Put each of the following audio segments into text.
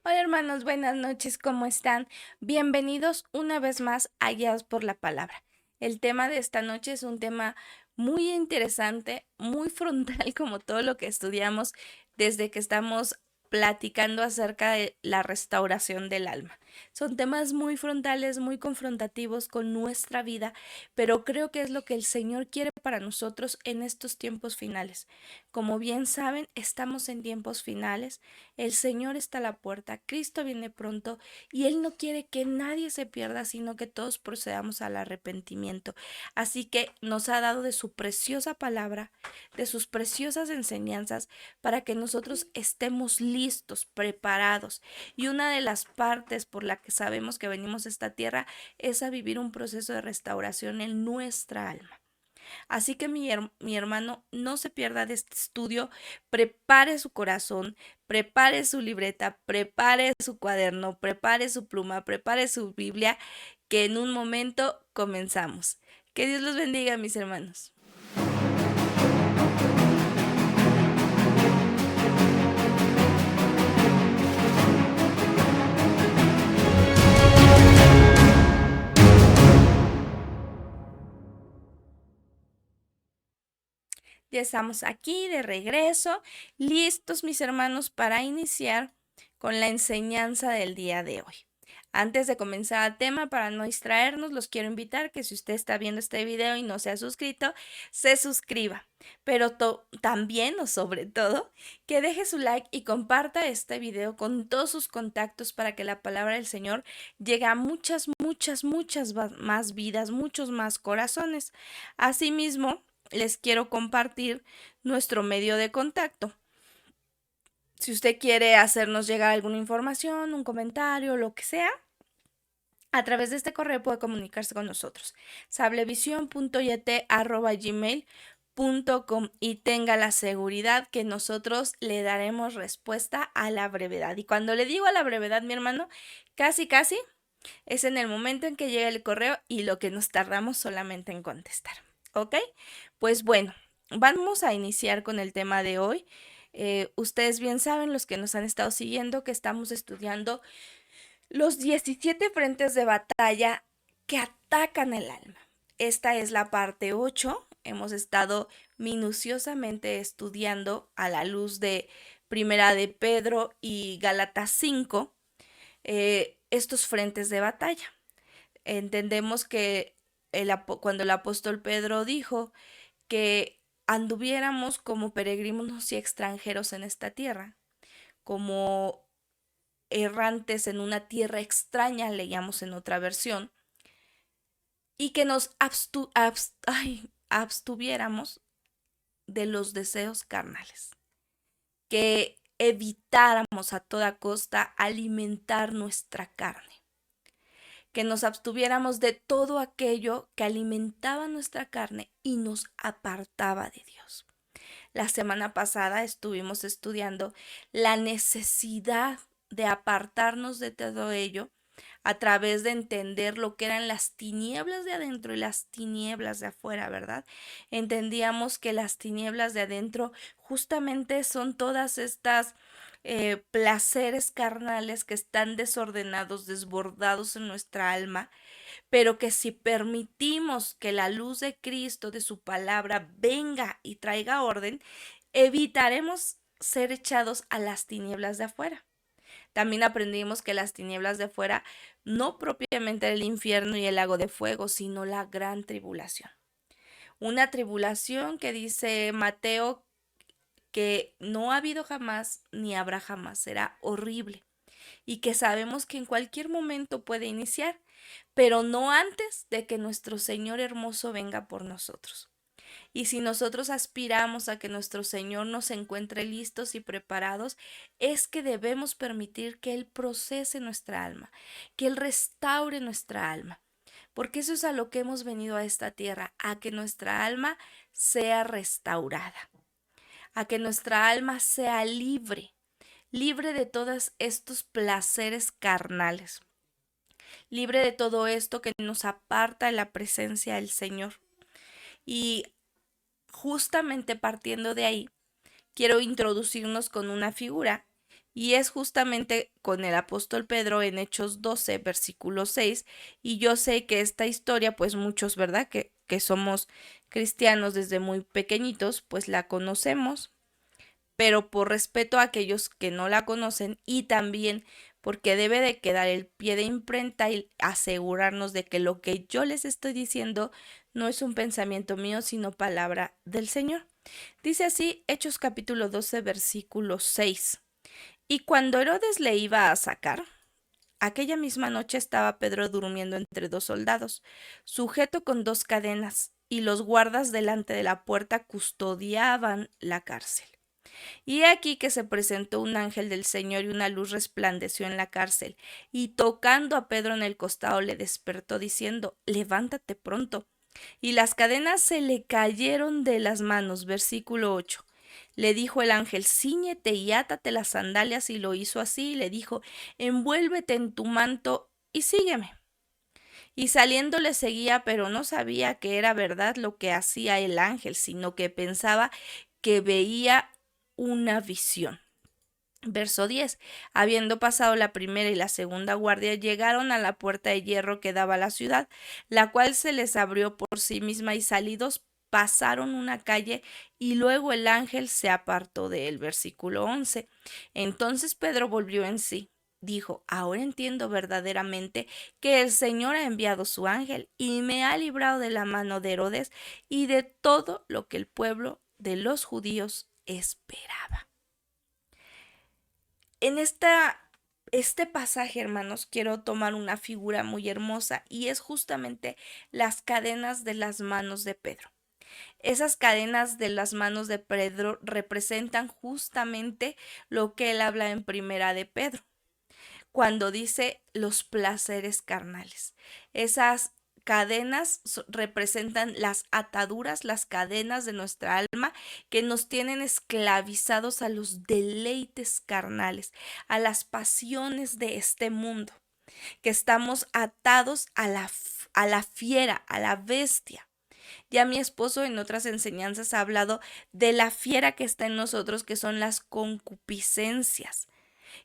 Hola hermanos, buenas noches, ¿cómo están? Bienvenidos una vez más a Guiados por la Palabra. El tema de esta noche es un tema muy interesante, muy frontal como todo lo que estudiamos desde que estamos platicando acerca de la restauración del alma. Son temas muy frontales, muy confrontativos con nuestra vida, pero creo que es lo que el Señor quiere para nosotros en estos tiempos finales. Como bien saben, estamos en tiempos finales. El Señor está a la puerta, Cristo viene pronto y Él no quiere que nadie se pierda, sino que todos procedamos al arrepentimiento. Así que nos ha dado de su preciosa palabra, de sus preciosas enseñanzas, para que nosotros estemos listos, preparados. Y una de las partes por la que sabemos que venimos a esta tierra es a vivir un proceso de restauración en nuestra alma. Así que mi hermano, no se pierda de este estudio, prepare su corazón, prepare su libreta, prepare su cuaderno, prepare su pluma, prepare su Biblia, que en un momento comenzamos. Que Dios los bendiga, mis hermanos. Ya estamos aquí de regreso, listos, mis hermanos, para iniciar con la enseñanza del día de hoy. Antes de comenzar el tema, para no distraernos, los quiero invitar que si usted está viendo este video y no se ha suscrito, se suscriba. Pero también o sobre todo, que deje su like y comparta este video con todos sus contactos para que la palabra del Señor llegue a muchas más vidas, muchos más corazones. Asimismo, les quiero compartir nuestro medio de contacto. Si usted quiere hacernos llegar alguna información, un comentario, lo que sea, a través de este correo puede comunicarse con nosotros. sablevision.yt@gmail.com y tenga la seguridad que nosotros le daremos respuesta a la brevedad. Y cuando le digo a la brevedad, mi hermano, casi es en el momento en que llega el correo y lo que nos tardamos solamente en contestar. ¿Ok? Pues bueno, vamos a iniciar con el tema de hoy. Ustedes bien saben, los que nos han estado siguiendo, que estamos estudiando los 17 frentes de batalla que atacan el alma. Esta es la parte 8. Hemos estado minuciosamente estudiando a la luz de Primera de Pedro y Gálatas 5 estos frentes de batalla. Entendemos que cuando el apóstol Pedro dijo que anduviéramos como peregrinos y extranjeros en esta tierra, como errantes en una tierra extraña, leíamos en otra versión, y que nos abstuviéramos de los deseos carnales, que evitáramos a toda costa alimentar nuestra carne, que nos abstuviéramos de todo aquello que alimentaba nuestra carne y nos apartaba de Dios. La semana pasada estuvimos estudiando la necesidad de apartarnos de todo ello a través de entender lo que eran las tinieblas de adentro y las tinieblas de afuera, ¿verdad? Entendíamos que las tinieblas de adentro justamente son todas estas placeres carnales que están desordenados, desbordados en nuestra alma, pero que si permitimos que la luz de Cristo, de su palabra, venga y traiga orden, evitaremos ser echados a las tinieblas de afuera. También aprendimos que las tinieblas de afuera no propiamente el infierno y el lago de fuego, sino la gran tribulación. Una tribulación que dice Mateo que no ha habido jamás ni habrá jamás, será horrible y que sabemos que en cualquier momento puede iniciar, pero no antes de que nuestro Señor hermoso venga por nosotros. Y si nosotros aspiramos a que nuestro Señor nos encuentre listos y preparados, es que debemos permitir que Él procese nuestra alma, que Él restaure nuestra alma. Porque eso es a lo que hemos venido a esta tierra, a que nuestra alma sea restaurada, a que nuestra alma sea libre, libre de todos estos placeres carnales, libre de todo esto que nos aparta de la presencia del Señor. Y justamente partiendo de ahí, quiero introducirnos con una figura y es justamente con el apóstol Pedro en Hechos 12, versículo 6, y yo sé que esta historia, pues muchos, ¿verdad? Que somos cristianos desde muy pequeñitos, pues la conocemos, pero por respeto a aquellos que no la conocen y también porque debe de quedar el pie de imprenta y asegurarnos de que lo que yo les estoy diciendo no es un pensamiento mío, sino palabra del Señor. Dice así Hechos capítulo 12, versículo 6. Y cuando Herodes le iba a sacar, aquella misma noche estaba Pedro durmiendo entre dos soldados, sujeto con dos cadenas, y los guardas delante de la puerta custodiaban la cárcel. Y he aquí que se presentó un ángel del Señor y una luz resplandeció en la cárcel, y tocando a Pedro en el costado le despertó diciendo, levántate pronto. Y las cadenas se le cayeron de las manos. Versículo 8. Le dijo el ángel, cíñete y átate las sandalias, y lo hizo así, y le dijo, envuélvete en tu manto y sígueme. Y saliendo le seguía, pero no sabía que era verdad lo que hacía el ángel, sino que pensaba que veía una visión. Verso 10. Habiendo pasado la primera y la segunda guardia, llegaron a la puerta de hierro que daba a la ciudad, la cual se les abrió por sí misma, y salidos pasaron una calle, y luego el ángel se apartó de él. Versículo 11. Entonces Pedro volvió en sí. Dijo, ahora entiendo verdaderamente que el Señor ha enviado su ángel y me ha librado de la mano de Herodes y de todo lo que el pueblo de los judíos esperaba. En este pasaje, hermanos, quiero tomar una figura muy hermosa y es justamente las cadenas de las manos de Pedro. Esas cadenas de las manos de Pedro representan justamente lo que él habla en Primera de Pedro, cuando dice los placeres carnales. Esas cadenas representan las ataduras, las cadenas de nuestra alma que nos tienen esclavizados a los deleites carnales, a las pasiones de este mundo, que estamos atados a la fiera, a la bestia. Ya mi esposo en otras enseñanzas ha hablado de la fiera que está en nosotros, que son las concupiscencias,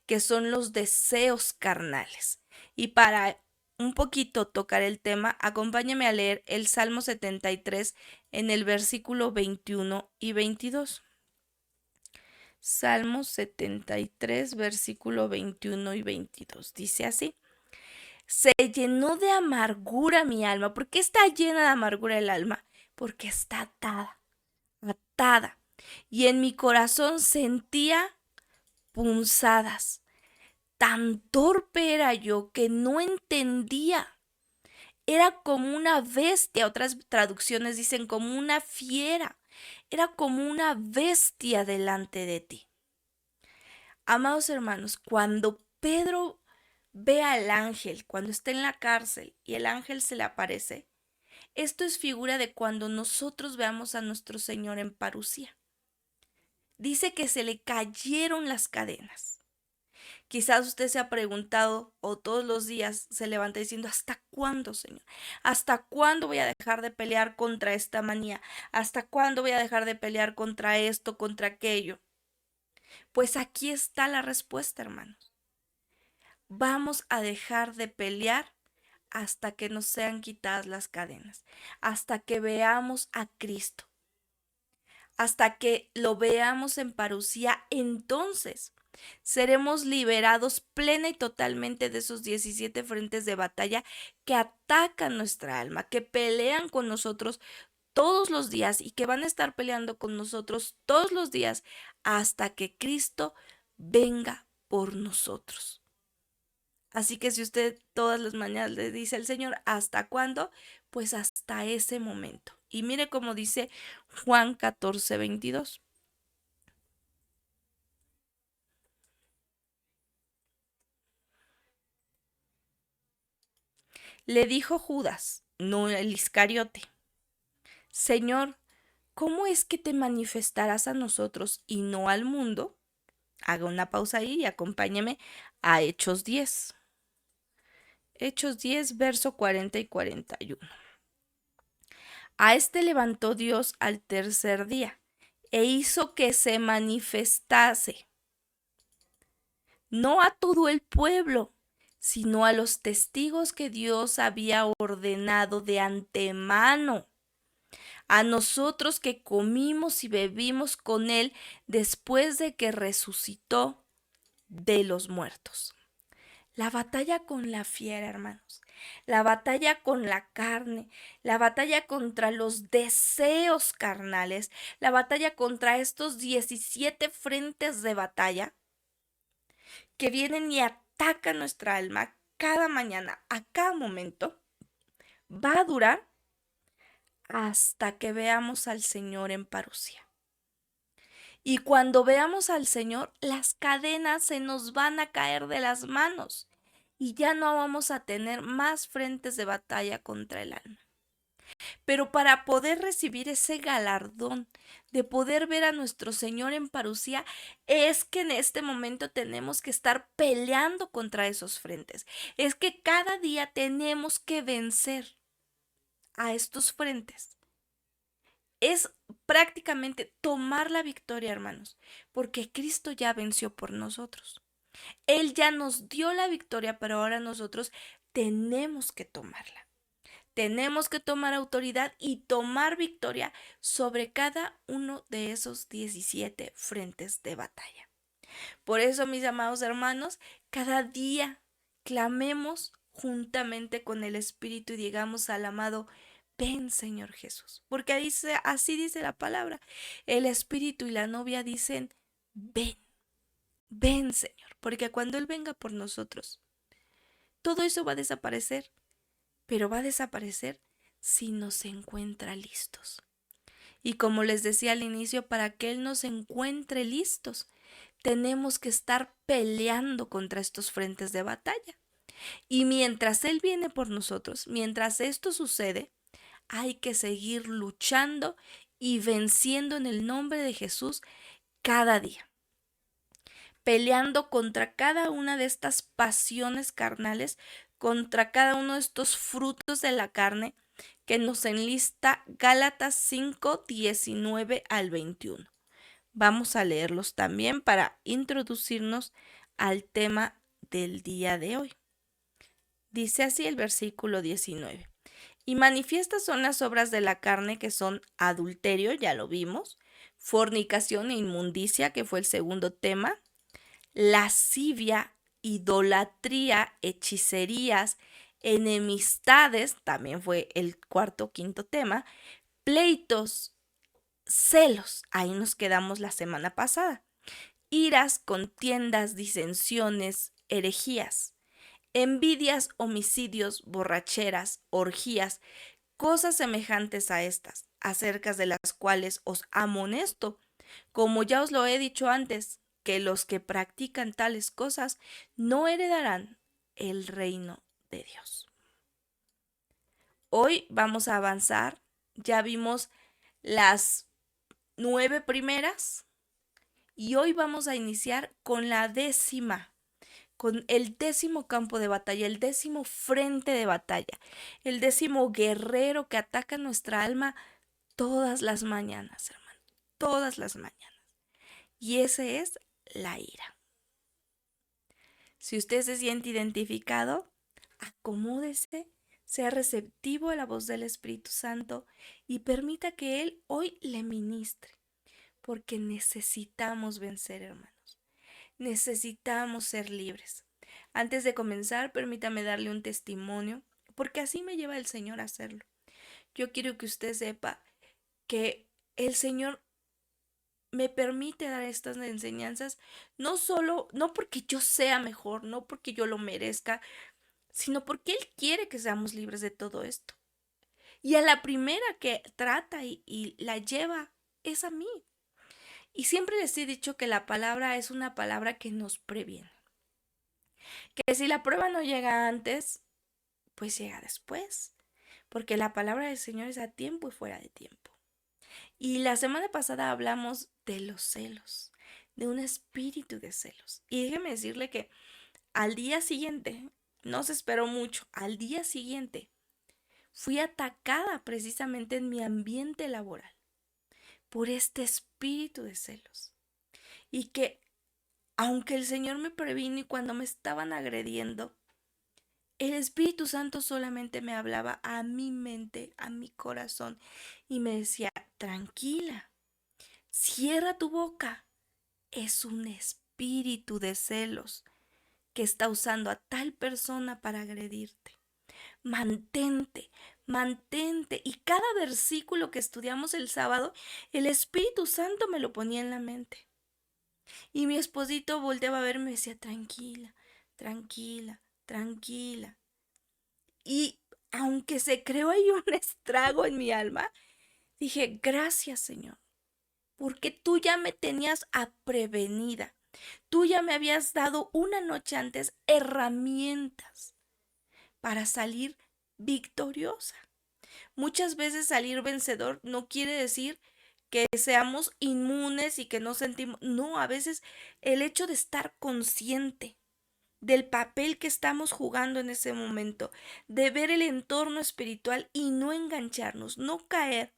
que son los deseos carnales. Y para un poquito tocar el tema, acompáñame a leer el Salmo 73 en el versículo 21 y 22. Salmo 73, versículo 21 y 22. Dice así. Se llenó de amargura mi alma. ¿Por qué está llena de amargura el alma? Porque está atada, atada. Y en mi corazón sentía punzadas. Tan torpe era yo que no entendía. Era como una bestia, otras traducciones dicen como una fiera. Era como una bestia delante de ti. Amados hermanos, cuando Pedro ve al ángel, cuando está en la cárcel y el ángel se le aparece, esto es figura de cuando nosotros veamos a nuestro Señor en parucía. Dice que se le cayeron las cadenas. Quizás usted se ha preguntado o todos los días se levanta diciendo, ¿hasta cuándo, Señor? ¿Hasta cuándo voy a dejar de pelear contra esta manía? ¿Hasta cuándo voy a dejar de pelear contra esto, contra aquello? Pues aquí está la respuesta, hermanos. Vamos a dejar de pelear hasta que nos sean quitadas las cadenas, hasta que veamos a Cristo, hasta que lo veamos en parucía, entonces seremos liberados plena y totalmente de esos 17 frentes de batalla que atacan nuestra alma, que pelean con nosotros todos los días y que van a estar peleando con nosotros todos los días hasta que Cristo venga por nosotros. Así que si usted todas las mañanas le dice al Señor, ¿hasta cuándo? Pues hasta ese momento. Y mire cómo dice Juan 14, 22. Le dijo Judas, no el Iscariote, Señor, ¿cómo es que te manifestarás a nosotros y no al mundo? Haga una pausa ahí y acompáñeme a Hechos 10. Hechos 10, verso 40 y 41. A este levantó Dios al tercer día e hizo que se manifestase no a todo el pueblo, sino a los testigos que Dios había ordenado de antemano, a nosotros que comimos y bebimos con Él después de que resucitó de los muertos. La batalla con la fiera, hermanos, la batalla con la carne, la batalla contra los deseos carnales, la batalla contra estos 17 frentes de batalla que vienen y atacan nuestra alma cada mañana, a cada momento, va a durar hasta que veamos al Señor en parucía. Y cuando veamos al Señor, las cadenas se nos van a caer de las manos y ya no vamos a tener más frentes de batalla contra el alma. Pero para poder recibir ese galardón de poder ver a nuestro Señor en parucía, es que en este momento tenemos que estar peleando contra esos frentes. Es que cada día tenemos que vencer a estos frentes. Es prácticamente tomar la victoria, hermanos, porque Cristo ya venció por nosotros. Él ya nos dio la victoria, pero ahora nosotros tenemos que tomarla. Tenemos que tomar autoridad y tomar victoria sobre cada uno de esos 17 frentes de batalla. Por eso, mis amados hermanos, cada día clamemos juntamente con el Espíritu y digamos al amado: ven, Señor Jesús. Porque dice, así dice la palabra. El Espíritu y la novia dicen: ven, ven, Señor. Porque cuando Él venga por nosotros, todo eso va a desaparecer. Pero va a desaparecer si nos encuentra listos. Y como les decía al inicio, para que Él nos encuentre listos, tenemos que estar peleando contra estos frentes de batalla. Y mientras Él viene por nosotros, mientras esto sucede, hay que seguir luchando y venciendo en el nombre de Jesús cada día. Peleando contra cada una de estas pasiones carnales, contra cada uno de estos frutos de la carne que nos enlista Gálatas 5, 19 al 21. Vamos a leerlos también para introducirnos al tema del día de hoy. Dice así el versículo 19. Y manifiestas son las obras de la carne, que son adulterio, ya lo vimos, fornicación e inmundicia, que fue el segundo tema, lascivia, idolatría, hechicerías, enemistades, también fue el cuarto, quinto tema, pleitos, celos, ahí nos quedamos la semana pasada, iras, contiendas, disensiones, herejías, envidias, homicidios, borracheras, orgías, cosas semejantes a estas, acerca de las cuales os amonesto, como ya os lo he dicho antes, que los que practican tales cosas no heredarán el reino de Dios. Hoy vamos a avanzar, ya vimos las 9 primeras y hoy vamos a iniciar con la 10ª, con el 10º campo de batalla, el 10º frente de batalla, el 10º guerrero que ataca nuestra alma todas las mañanas, hermano, todas las mañanas. Y ese es la ira. Si usted se siente identificado, acomódese, sea receptivo a la voz del Espíritu Santo y permita que Él hoy le ministre, porque necesitamos vencer, hermanos. Necesitamos ser libres. Antes de comenzar, permítame darle un testimonio, porque así me lleva el Señor a hacerlo. Yo quiero que usted sepa que el Señor me permite dar estas enseñanzas, no porque yo sea mejor, no porque yo lo merezca, sino porque Él quiere que seamos libres de todo esto. Y a la primera que trata y la lleva es a mí. Y siempre les he dicho que la palabra es una palabra que nos previene. Que si la prueba no llega antes, pues llega después. Porque la palabra del Señor es a tiempo y fuera de tiempo. Y la semana pasada hablamos de los celos, de un espíritu de celos. Y déjeme decirle que al día siguiente, no se esperó mucho, al día siguiente fui atacada precisamente en mi ambiente laboral por este espíritu de celos. Y que aunque el Señor me previno y cuando me estaban agrediendo, el Espíritu Santo solamente me hablaba a mi mente, a mi corazón, y me decía, tranquila, cierra tu boca. Es un espíritu de celos que está usando a tal persona para agredirte. Mantente, mantente. Y cada versículo que estudiamos el sábado, el Espíritu Santo me lo ponía en la mente. Y mi esposito volteaba a verme y me decía, tranquila, tranquila, tranquila. Y aunque se creó ahí un estrago en mi alma, dije, gracias Señor, porque tú ya me tenías aprevenida. Tú ya me habías dado una noche antes herramientas para salir victoriosa. Muchas veces salir vencedor no quiere decir que seamos inmunes y que no sentimos. No, a veces el hecho de estar consciente del papel que estamos jugando en ese momento, de ver el entorno espiritual y no engancharnos, no caer.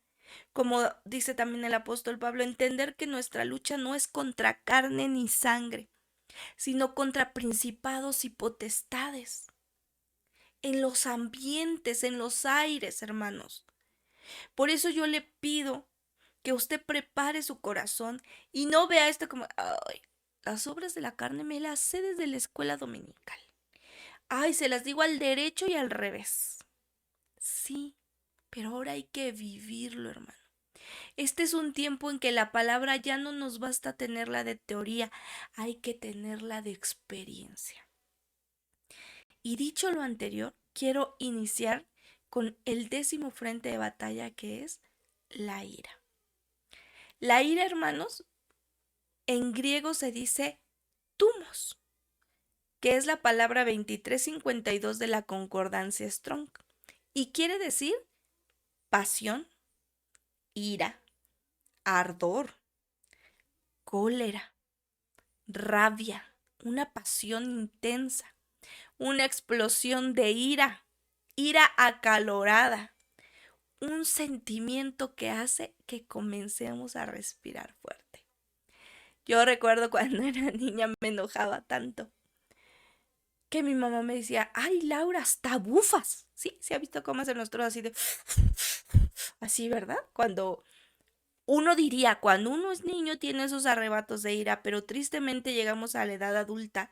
Como dice también el apóstol Pablo, entender que nuestra lucha no es contra carne ni sangre, sino contra principados y potestades, en los ambientes, en los aires, hermanos. Por eso yo le pido que usted prepare su corazón y no vea esto como, ay, las obras de la carne me las sé desde la escuela dominical. Ay, se las digo al derecho y al revés. Sí, pero ahora hay que vivirlo, hermano. Este es un tiempo en que la palabra ya no nos basta tenerla de teoría, hay que tenerla de experiencia. Y dicho lo anterior, quiero iniciar con el 10º frente de batalla, que es la ira. La ira, hermanos, en griego se dice tumos, que es la palabra 2352 de la concordancia Strong, y quiere decir pasión, ira, ardor, cólera, rabia, una pasión intensa, una explosión de ira, ira acalorada, un sentimiento que hace que comencemos a respirar fuerte. Yo recuerdo cuando era niña me enojaba tanto que mi mamá me decía, ay Laura, hasta bufas. Sí, se ha visto cómo hacen nosotros así de... Así, ¿verdad? Cuando uno diría, cuando uno es niño tiene esos arrebatos de ira, pero tristemente llegamos a la edad adulta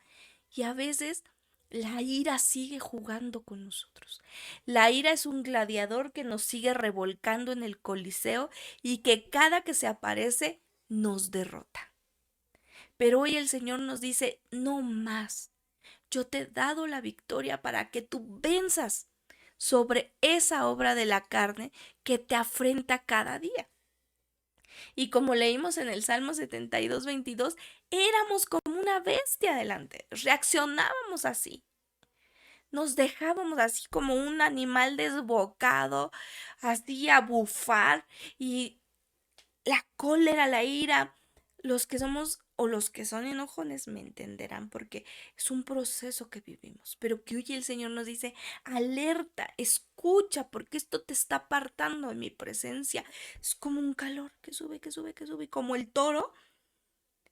y a veces la ira sigue jugando con nosotros. La ira es un gladiador que nos sigue revolcando en el coliseo y que cada que se aparece nos derrota. Pero hoy el Señor nos dice, no más. Yo te he dado la victoria para que tú venzas sobre esa obra de la carne que te afrenta cada día. Y como leímos en el Salmo 72:22, éramos como una bestia delante, reaccionábamos así. Nos dejábamos así como un animal desbocado, así a bufar y la cólera, la ira, los que somos o los que son enojones me entenderán porque es un proceso que vivimos, pero que hoy el Señor nos dice, alerta, escucha, porque esto te está apartando de mi presencia. Es como un calor que sube, que sube, que sube, como el toro,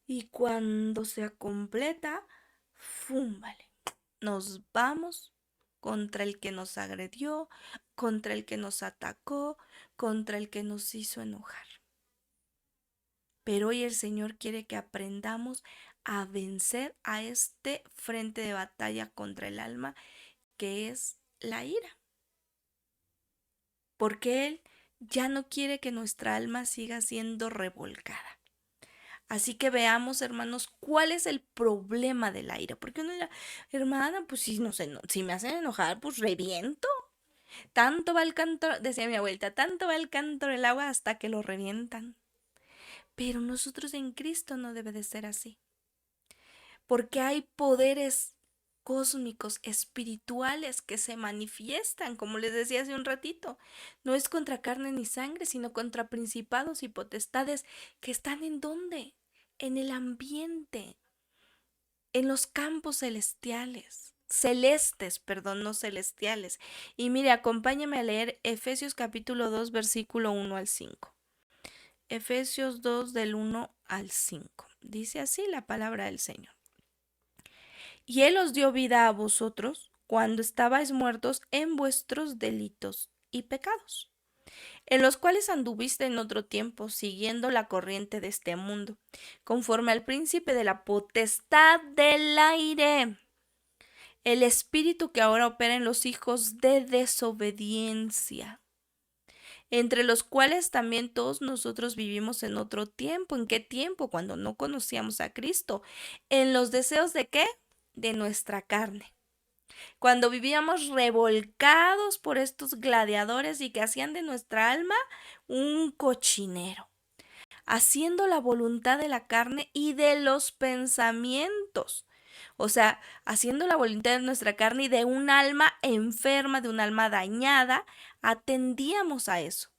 y cuando se completa, ¡fum! Vale, nos vamos contra el que nos agredió, contra el que nos atacó, contra el que nos hizo enojar. Pero hoy el Señor quiere que aprendamos a vencer a este frente de batalla contra el alma, que es la ira. Porque Él ya no quiere que nuestra alma siga siendo revolcada. Así que veamos, hermanos, cuál es el problema de la ira. Porque uno dirá, hermana, pues si, no sé, si me hacen enojar, pues reviento. Tanto va el cántaro, decía mi abuelita, tanto va el cántaro el agua hasta que lo revientan. Pero nosotros en Cristo no debe de ser así. Porque hay poderes cósmicos, espirituales que se manifiestan, como les decía hace un ratito. No es contra carne ni sangre, sino contra principados y potestades que están ¿en dónde? En el ambiente, en los campos celestes, perdón, no celestiales. Y mire, acompáñame a leer Efesios capítulo 2, versículo 1 al 5. Efesios 2 del 1 al 5. Dice así la palabra del Señor. Y Él os dio vida a vosotros cuando estabais muertos en vuestros delitos y pecados, en los cuales anduviste en otro tiempo, siguiendo la corriente de este mundo, conforme al príncipe de la potestad del aire, el espíritu que ahora opera en los hijos de desobediencia, entre los cuales también todos nosotros vivimos en otro tiempo. ¿En qué tiempo? Cuando no conocíamos a Cristo. ¿En los deseos de qué? De nuestra carne. Cuando vivíamos revolcados por estos gladiadores y que hacían de nuestra alma un cochinero, haciendo la voluntad de la carne y de los pensamientos. O sea, haciendo la voluntad de nuestra carne y de un alma enferma, de un alma dañada, atendíamos a eso.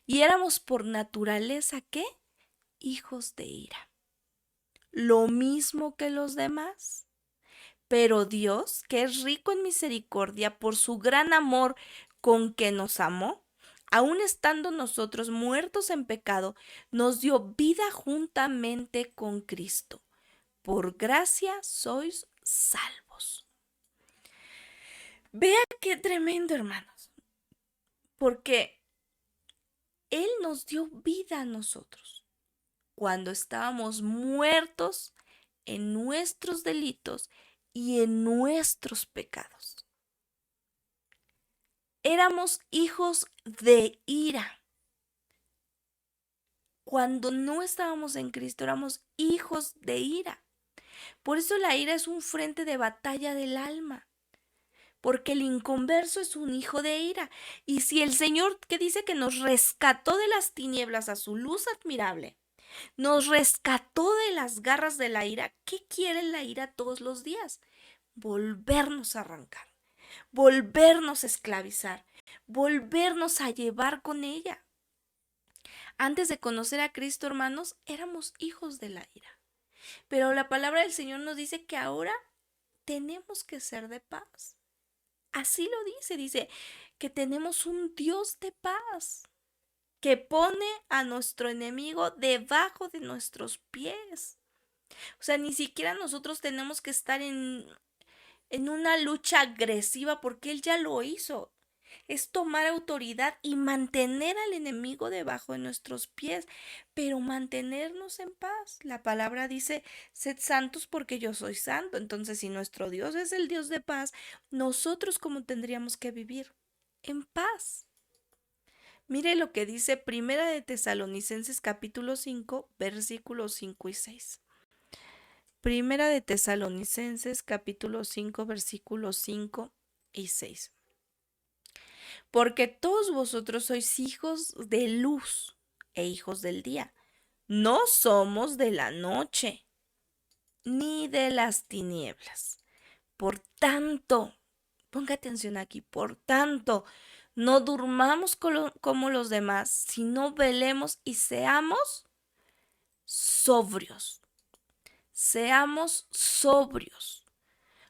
Y éramos por naturaleza, ¿qué? Hijos de ira. Lo mismo que los demás. Pero Dios, que es rico en misericordia por su gran amor con que nos amó, aun estando nosotros muertos en pecado, nos dio vida juntamente con Cristo. Por gracia sois salvos. Vea qué tremendo, hermanos, porque Él nos dio vida a nosotros cuando estábamos muertos en nuestros delitos y en nuestros pecados. Éramos hijos de ira. Cuando no estábamos en Cristo, éramos hijos de ira. Por eso la ira es un frente de batalla del alma. Porque el inconverso es un hijo de ira. Y si el Señor, que dice que nos rescató de las tinieblas a su luz admirable, nos rescató de las garras de la ira, ¿qué quiere la ira todos los días? Volvernos a arrancar, volvernos a esclavizar, volvernos a llevar con ella. Antes de conocer a Cristo, hermanos, éramos hijos de la ira. Pero la palabra del Señor nos dice que ahora tenemos que ser de paz. Así lo dice que tenemos un Dios de paz, que pone a nuestro enemigo debajo de nuestros pies. O sea, ni siquiera nosotros tenemos que estar en una lucha agresiva porque Él ya lo hizo. Es tomar autoridad y mantener al enemigo debajo de nuestros pies, pero mantenernos en paz. La palabra dice, sed santos porque yo soy santo. Entonces, si nuestro Dios es el Dios de paz, nosotros cómo tendríamos que vivir en paz. Mire lo que dice Primera de Tesalonicenses capítulo 5, versículos 5 y 6. Primera de Tesalonicenses capítulo 5, versículos 5 y 6. Porque todos vosotros sois hijos de luz e hijos del día. No somos de la noche, ni de las tinieblas. Por tanto, ponga atención aquí, por tanto, no durmamos como los demás, sino velemos y seamos sobrios. Seamos sobrios.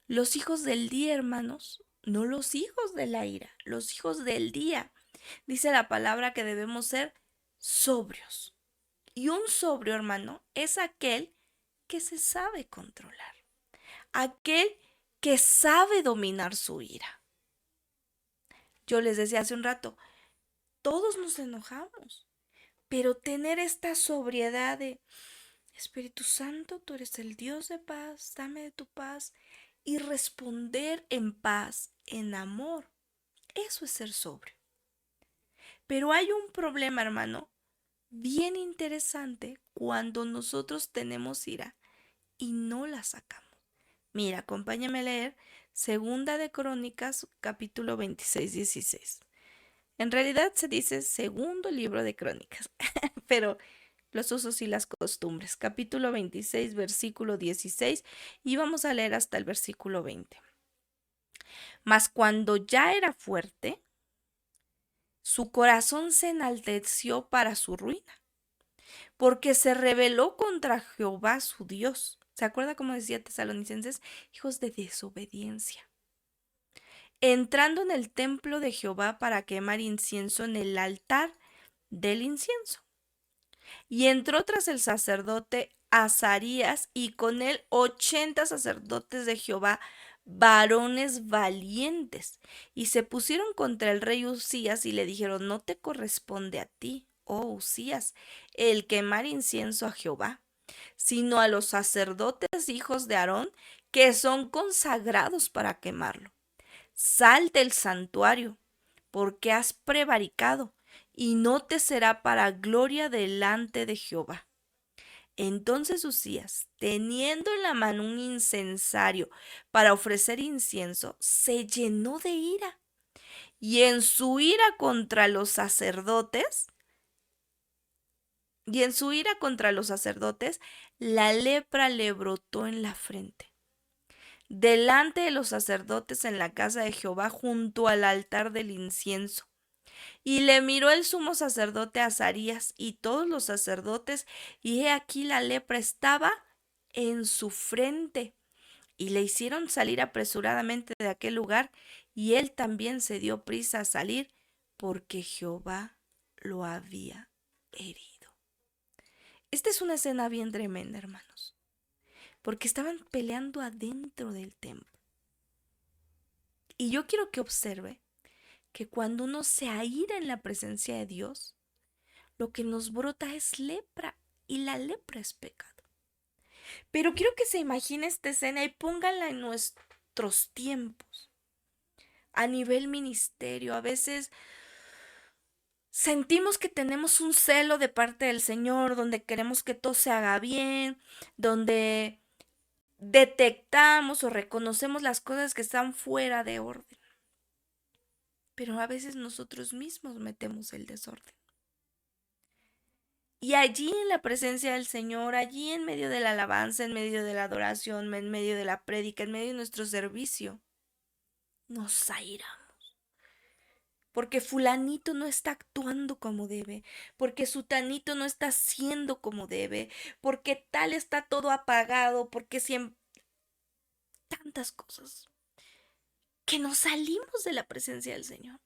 Los hijos del día, hermanos, no los hijos de la ira, los hijos del día. Dice la palabra que debemos ser sobrios. Y un sobrio, hermano, es aquel que se sabe controlar, aquel que sabe dominar su ira. Yo les decía hace un rato, todos nos enojamos, pero tener esta sobriedad de Espíritu Santo, tú eres el Dios de paz, dame de tu paz, y responder en paz, en amor, eso es ser sobrio. Pero hay un problema, hermano, bien interesante cuando nosotros tenemos ira y no la sacamos. Mira, acompáñame a leer Segunda de Crónicas, capítulo 26, 16. En realidad se dice segundo libro de Crónicas, pero los usos y las costumbres. Capítulo 26, versículo 16, y vamos a leer hasta el versículo 20. Mas cuando ya era fuerte, su corazón se enalteció para su ruina, porque se rebeló contra Jehová su Dios. ¿Se acuerda cómo decía Tesalonicenses? Hijos de desobediencia. Entrando en el templo de Jehová para quemar incienso en el altar del incienso. Y entró tras el sacerdote Azarías y con él 80 sacerdotes de Jehová, varones valientes, y se pusieron contra el rey Usías y le dijeron: no te corresponde a ti, oh Usías, el quemar incienso a Jehová, sino a los sacerdotes hijos de Aarón, que son consagrados para quemarlo. Sal del santuario, porque has prevaricado, y no te será para gloria delante de Jehová. Entonces Usías, teniendo en la mano un incensario para ofrecer incienso, se llenó de ira, y en su ira contra los sacerdotes, la lepra le brotó en la frente, delante de los sacerdotes en la casa de Jehová junto al altar del incienso. Y le miró el sumo sacerdote Azarías y todos los sacerdotes, y he aquí la lepra estaba en su frente. Y le hicieron salir apresuradamente de aquel lugar, y él también se dio prisa a salir, porque Jehová lo había herido. Esta es una escena bien tremenda, hermanos, porque estaban peleando adentro del templo. Y yo quiero que observe que cuando uno se aira en la presencia de Dios, lo que nos brota es lepra, y la lepra es pecado. Pero quiero que se imagine esta escena y póngala en nuestros tiempos. A nivel ministerio, a veces sentimos que tenemos un celo de parte del Señor, donde queremos que todo se haga bien, donde detectamos o reconocemos las cosas que están fuera de orden. Pero a veces nosotros mismos metemos el desorden. Y allí en la presencia del Señor, allí en medio de la alabanza, en medio de la adoración, en medio de la prédica, en medio de nuestro servicio, nos airamos. Porque fulanito no está actuando como debe, porque sutanito no está haciendo como debe, porque tal está todo apagado, porque siempre tantas cosas que nos salimos de la presencia del Señor.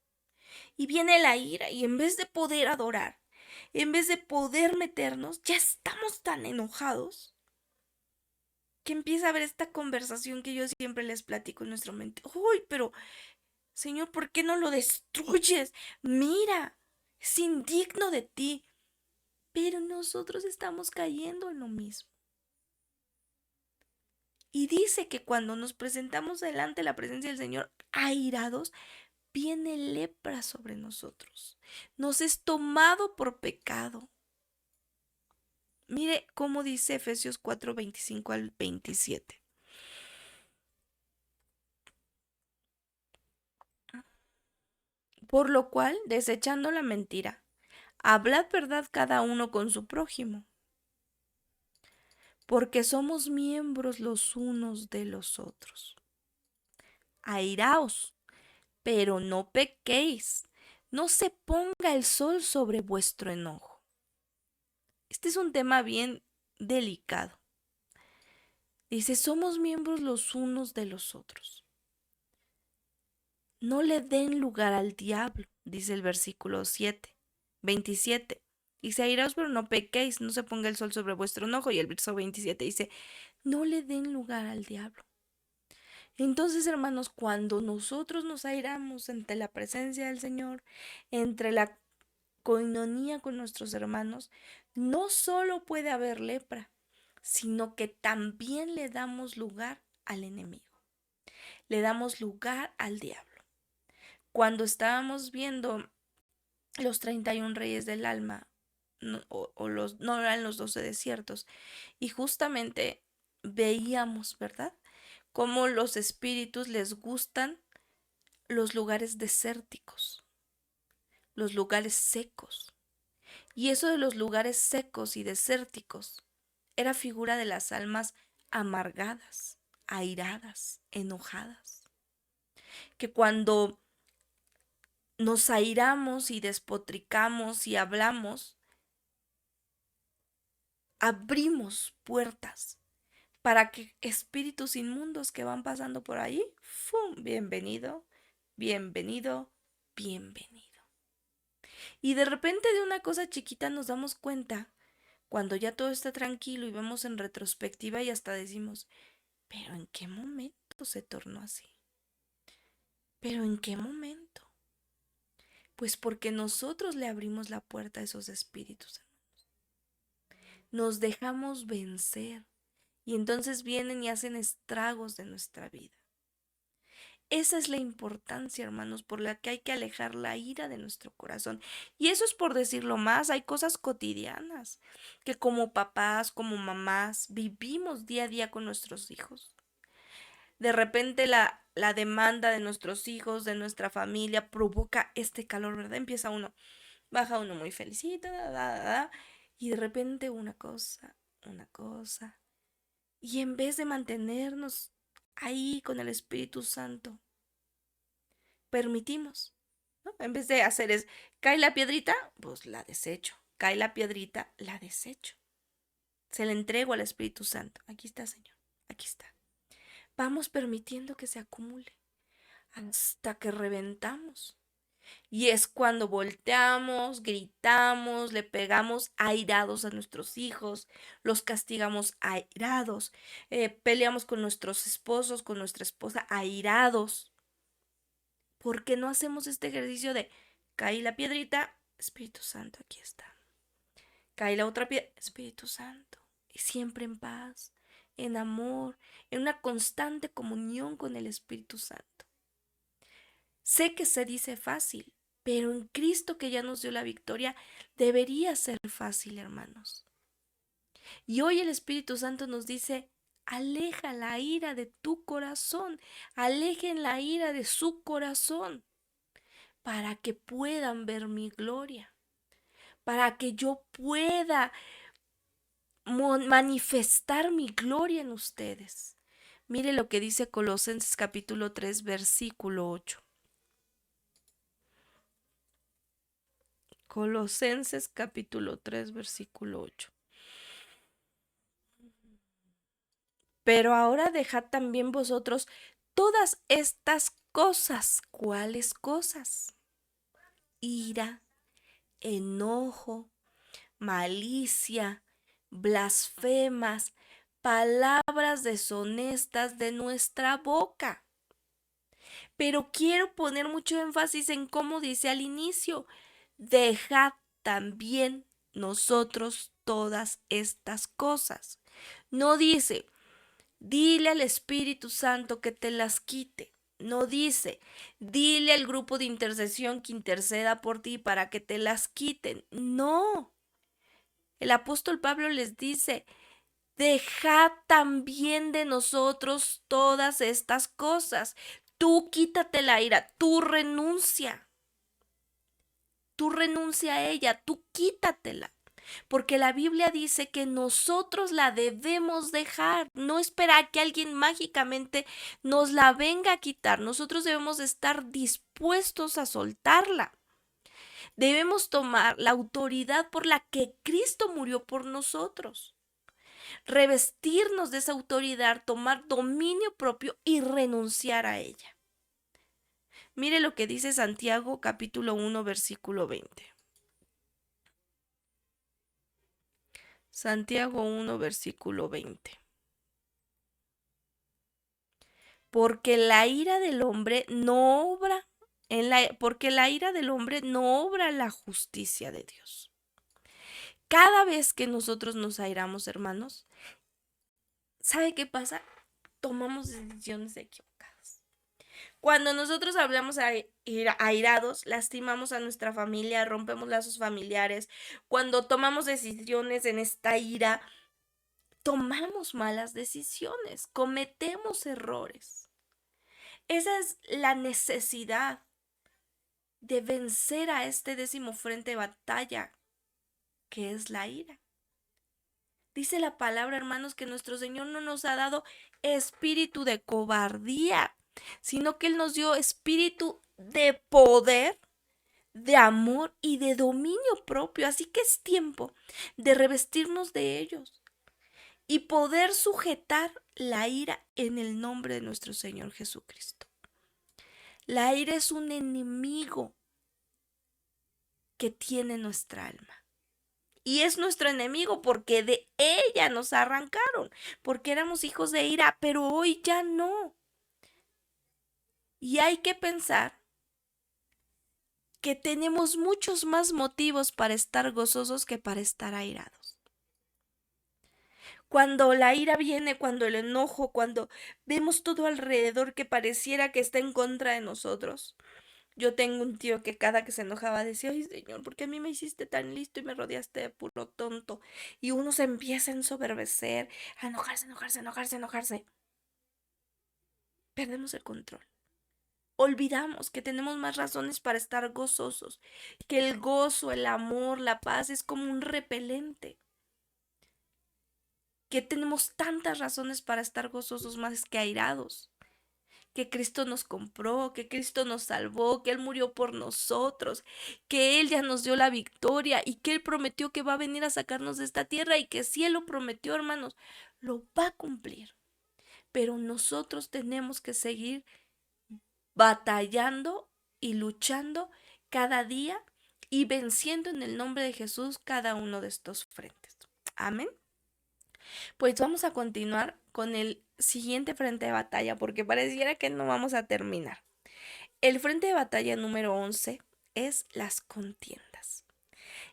Y viene la ira y en vez de poder adorar, en vez de poder meternos, ya estamos tan enojados que empieza a haber esta conversación que yo siempre les platico en nuestra mente. Uy, pero Señor, ¿por qué no lo destruyes? Mira, es indigno de ti. Pero nosotros estamos cayendo en lo mismo. Y dice que cuando nos presentamos delante de la presencia del Señor airados, viene lepra sobre nosotros. Nos es tomado por pecado. Mire cómo dice Efesios 4, 25 al 27. Por lo cual, desechando la mentira, hablad verdad cada uno con su prójimo, porque somos miembros los unos de los otros. Airaos, pero no pequéis. No se ponga el sol sobre vuestro enojo. Este es un tema bien delicado. Dice, somos miembros los unos de los otros. No le den lugar al diablo, dice el versículo 27. Dice, airaos, pero no pequéis, no se ponga el sol sobre vuestro enojo. Y el verso 27 dice, no le den lugar al diablo. Entonces, hermanos, cuando nosotros nos airamos ante la presencia del Señor, entre la coinonía con nuestros hermanos, no solo puede haber lepra, sino que también le damos lugar al enemigo. Le damos lugar al diablo. Cuando estábamos viendo los 31 reyes del alma, no eran los 12 desiertos, y justamente veíamos, ¿verdad?, cómo los espíritus les gustan los lugares desérticos, los lugares secos. Y eso de los lugares secos y desérticos era figura de las almas amargadas, airadas, enojadas. Que cuando nos airamos y despotricamos y hablamos, abrimos puertas para que espíritus inmundos que van pasando por ahí, ¡fum!, bienvenido, bienvenido, bienvenido. Y de repente de una cosa chiquita nos damos cuenta cuando ya todo está tranquilo y vemos en retrospectiva y hasta decimos, pero ¿en qué momento se tornó así? ¿Pero en qué momento? Pues porque nosotros le abrimos la puerta a esos espíritus. Nos dejamos vencer y entonces vienen y hacen estragos de nuestra vida. Esa es la importancia, hermanos, por la que hay que alejar la ira de nuestro corazón. Y eso es por decirlo más, hay cosas cotidianas que como papás, como mamás, vivimos día a día con nuestros hijos. De repente la demanda de nuestros hijos, de nuestra familia, provoca este calor, ¿verdad? Empieza uno, baja uno muy felicito, y de repente una cosa. Y en vez de mantenernos ahí con el Espíritu Santo, permitimos, ¿no? En vez de hacer cae la piedrita, pues la desecho. Cae la piedrita, la desecho. Se la entrego al Espíritu Santo. Aquí está, Señor. Aquí está. Vamos permitiendo que se acumule hasta que reventamos. Y es cuando volteamos, gritamos, le pegamos airados a nuestros hijos, los castigamos airados, peleamos con nuestros esposos, con nuestra esposa airados. ¿Por qué no hacemos este ejercicio de cae la piedrita, Espíritu Santo, aquí está? Cae la otra piedra, Espíritu Santo. Y siempre en paz, en amor, en una constante comunión con el Espíritu Santo. Sé que se dice fácil, pero en Cristo que ya nos dio la victoria, debería ser fácil, hermanos. Y hoy el Espíritu Santo nos dice, aleja la ira de tu corazón, alejen la ira de su corazón, para que puedan ver mi gloria, para que yo pueda manifestar mi gloria en ustedes. Mire lo que dice Colosenses capítulo 3, versículo 8. Colosenses capítulo 3, versículo 8. Pero ahora dejad también vosotros todas estas cosas. ¿Cuáles cosas? Ira, enojo, malicia, blasfemas, palabras deshonestas de nuestra boca. Pero quiero poner mucho énfasis en cómo dice al inicio, dejad también nosotros todas estas cosas. No dice, dile al Espíritu Santo que te las quite. No dice, dile al grupo de intercesión que interceda por ti para que te las quiten. No. El apóstol Pablo les dice, dejad también de nosotros todas estas cosas. Tú quítate la ira, tú renuncia a ella, tú quítatela. Porque la Biblia dice que nosotros la debemos dejar, no esperar que alguien mágicamente nos la venga a quitar. Nosotros debemos estar dispuestos a soltarla. Debemos tomar la autoridad por la que Cristo murió por nosotros. Revestirnos de esa autoridad, tomar dominio propio y renunciar a ella. Mire lo que dice Santiago capítulo 1 versículo 20. Santiago 1 versículo 20. Porque la ira del hombre no obra porque la ira del hombre no obra la justicia de Dios. Cada vez que nosotros nos airamos, hermanos, ¿sabe qué pasa? Tomamos decisiones equivocadas. Cuando nosotros hablamos airados, lastimamos a nuestra familia, rompemos lazos familiares. Cuando tomamos decisiones en esta ira, tomamos malas decisiones, cometemos errores. Esa es la necesidad de vencer a este 10º frente de batalla, que es la ira. Dice la palabra, hermanos, que nuestro Señor no nos ha dado espíritu de cobardía, sino que Él nos dio espíritu de poder, de amor y de dominio propio. Así que es tiempo de revestirnos de ellos y poder sujetar la ira en el nombre de nuestro Señor Jesucristo. La ira es un enemigo que tiene nuestra alma y es nuestro enemigo porque de ella nos arrancaron, porque éramos hijos de ira, pero hoy ya no. Y hay que pensar que tenemos muchos más motivos para estar gozosos que para estar airados. Cuando la ira viene, cuando el enojo, cuando vemos todo alrededor que pareciera que está en contra de nosotros. Yo tengo un tío que cada que se enojaba decía, ay señor, ¿por qué a mí me hiciste tan listo y me rodeaste de puro tonto? Y uno se empieza a ensoberbecer, a enojarse, enojarse, enojarse, enojarse. Perdemos el control. Olvidamos que tenemos más razones para estar gozosos, que el gozo, el amor, la paz es como un repelente, que tenemos tantas razones para estar gozosos más que airados, que Cristo nos compró, que Cristo nos salvó, que Él murió por nosotros, que Él ya nos dio la victoria y que Él prometió que va a venir a sacarnos de esta tierra y que si Él lo prometió, hermanos, lo va a cumplir. Pero nosotros tenemos que seguir batallando y luchando cada día y venciendo en el nombre de Jesús cada uno de estos frentes. Amén. Pues vamos a continuar con el siguiente frente de batalla porque pareciera que no vamos a terminar. El frente de batalla número 11 es las contiendas.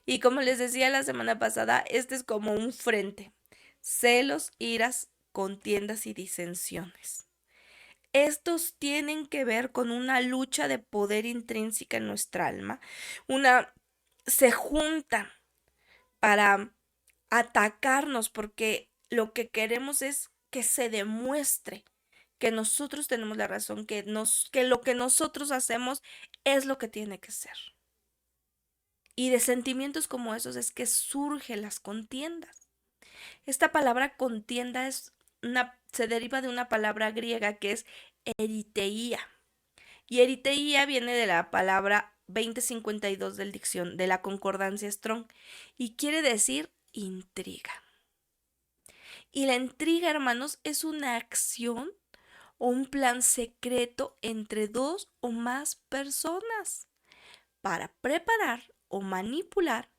Y como les decía la semana pasada, este es como un frente. Celos, iras, contiendas y disensiones. Estos tienen que ver con una lucha de poder intrínseca en nuestra alma. Se juntan para atacarnos porque lo que queremos es que se demuestre que nosotros tenemos la razón, que lo que nosotros hacemos es lo que tiene que ser. Y de sentimientos como esos es que surgen las contiendas. Esta palabra contienda se deriva de una palabra griega que es eriteía. Y eriteía viene de la palabra 2052 de la concordancia Strong y quiere decir intriga. Y la intriga, hermanos, es una acción o un plan secreto entre dos o más personas para preparar o manipular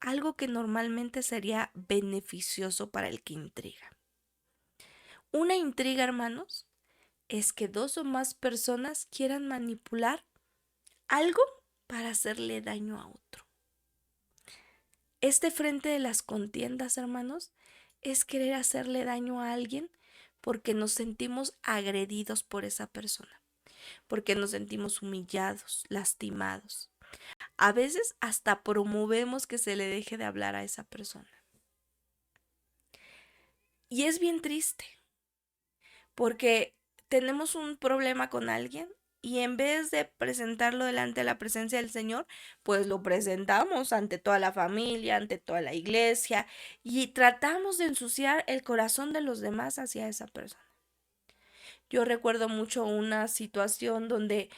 algo que normalmente sería beneficioso para el que intriga. Una intriga, hermanos, es que dos o más personas quieran manipular algo para hacerle daño a otro. Este frente de las contiendas, hermanos, es querer hacerle daño a alguien porque nos sentimos agredidos por esa persona, porque nos sentimos humillados, lastimados. A veces hasta promovemos que se le deje de hablar a esa persona. Y es bien triste, porque tenemos un problema con alguien y en vez de presentarlo delante de la presencia del Señor, pues lo presentamos ante toda la familia, ante toda la iglesia y tratamos de ensuciar el corazón de los demás hacia esa persona. Yo recuerdo mucho una situación donde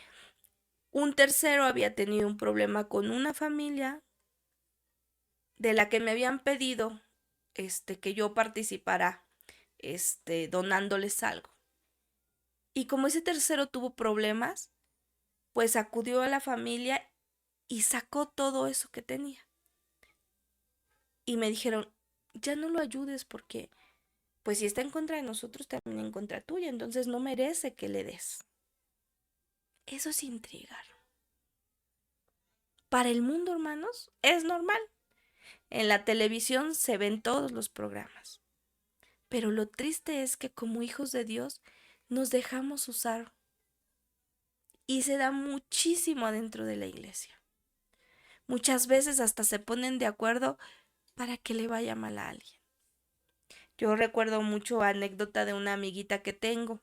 un tercero había tenido un problema con una familia de la que me habían pedido que yo participara donándoles algo. Y como ese tercero tuvo problemas, pues acudió a la familia y sacó todo eso que tenía. Y me dijeron, ya no lo ayudes porque, pues si está en contra de nosotros, también en contra tuya, entonces no merece que le des. Eso es intrigar. Para el mundo, hermanos, es normal. En la televisión se ven todos los programas. Pero lo triste es que como hijos de Dios nos dejamos usar y se da muchísimo adentro de la iglesia. Muchas veces hasta se ponen de acuerdo para que le vaya mal a alguien. Yo recuerdo mucho anécdota de una amiguita que tengo,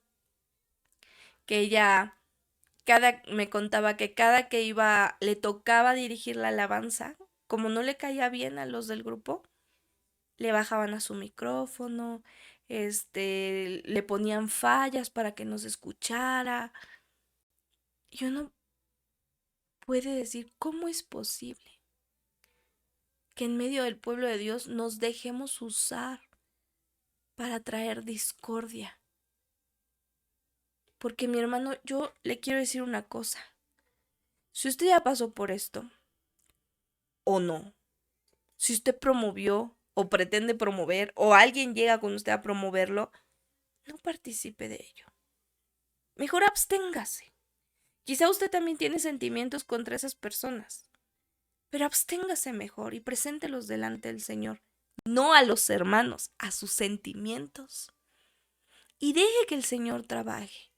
que ella me contaba que cada que le tocaba dirigir la alabanza, como no le caía bien a los del grupo, le bajaban a su micrófono, le ponían fallas para que no se escuchara. Y uno puede decir, ¿cómo es posible que en medio del pueblo de Dios nos dejemos usar para traer discordia? Porque mi hermano, yo le quiero decir una cosa. Si usted ya pasó por esto, o no, Si usted promovió o pretende promover o alguien llega con usted a promoverlo, no participe de ello. Mejor absténgase. Quizá usted también tiene sentimientos contra esas personas, pero absténgase mejor y preséntelos delante del Señor, no a los hermanos, a sus sentimientos. Y deje que el Señor trabaje,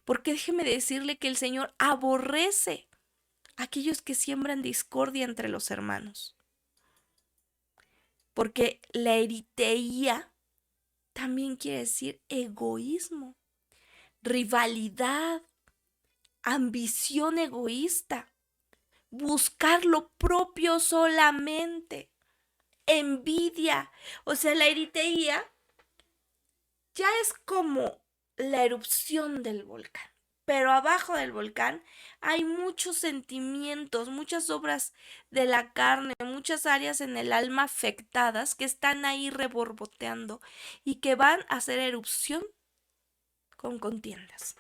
porque déjeme decirle que el Señor aborrece a aquellos que siembran discordia entre los hermanos, porque la eriteía también quiere decir egoísmo, rivalidad, ambición egoísta, buscar lo propio solamente, envidia. O sea, la eriteía ya es como la erupción del volcán. Pero abajo del volcán hay muchos sentimientos, muchas obras de la carne, muchas áreas en el alma afectadas que están ahí reborboteando y que van a hacer erupción con contiendas.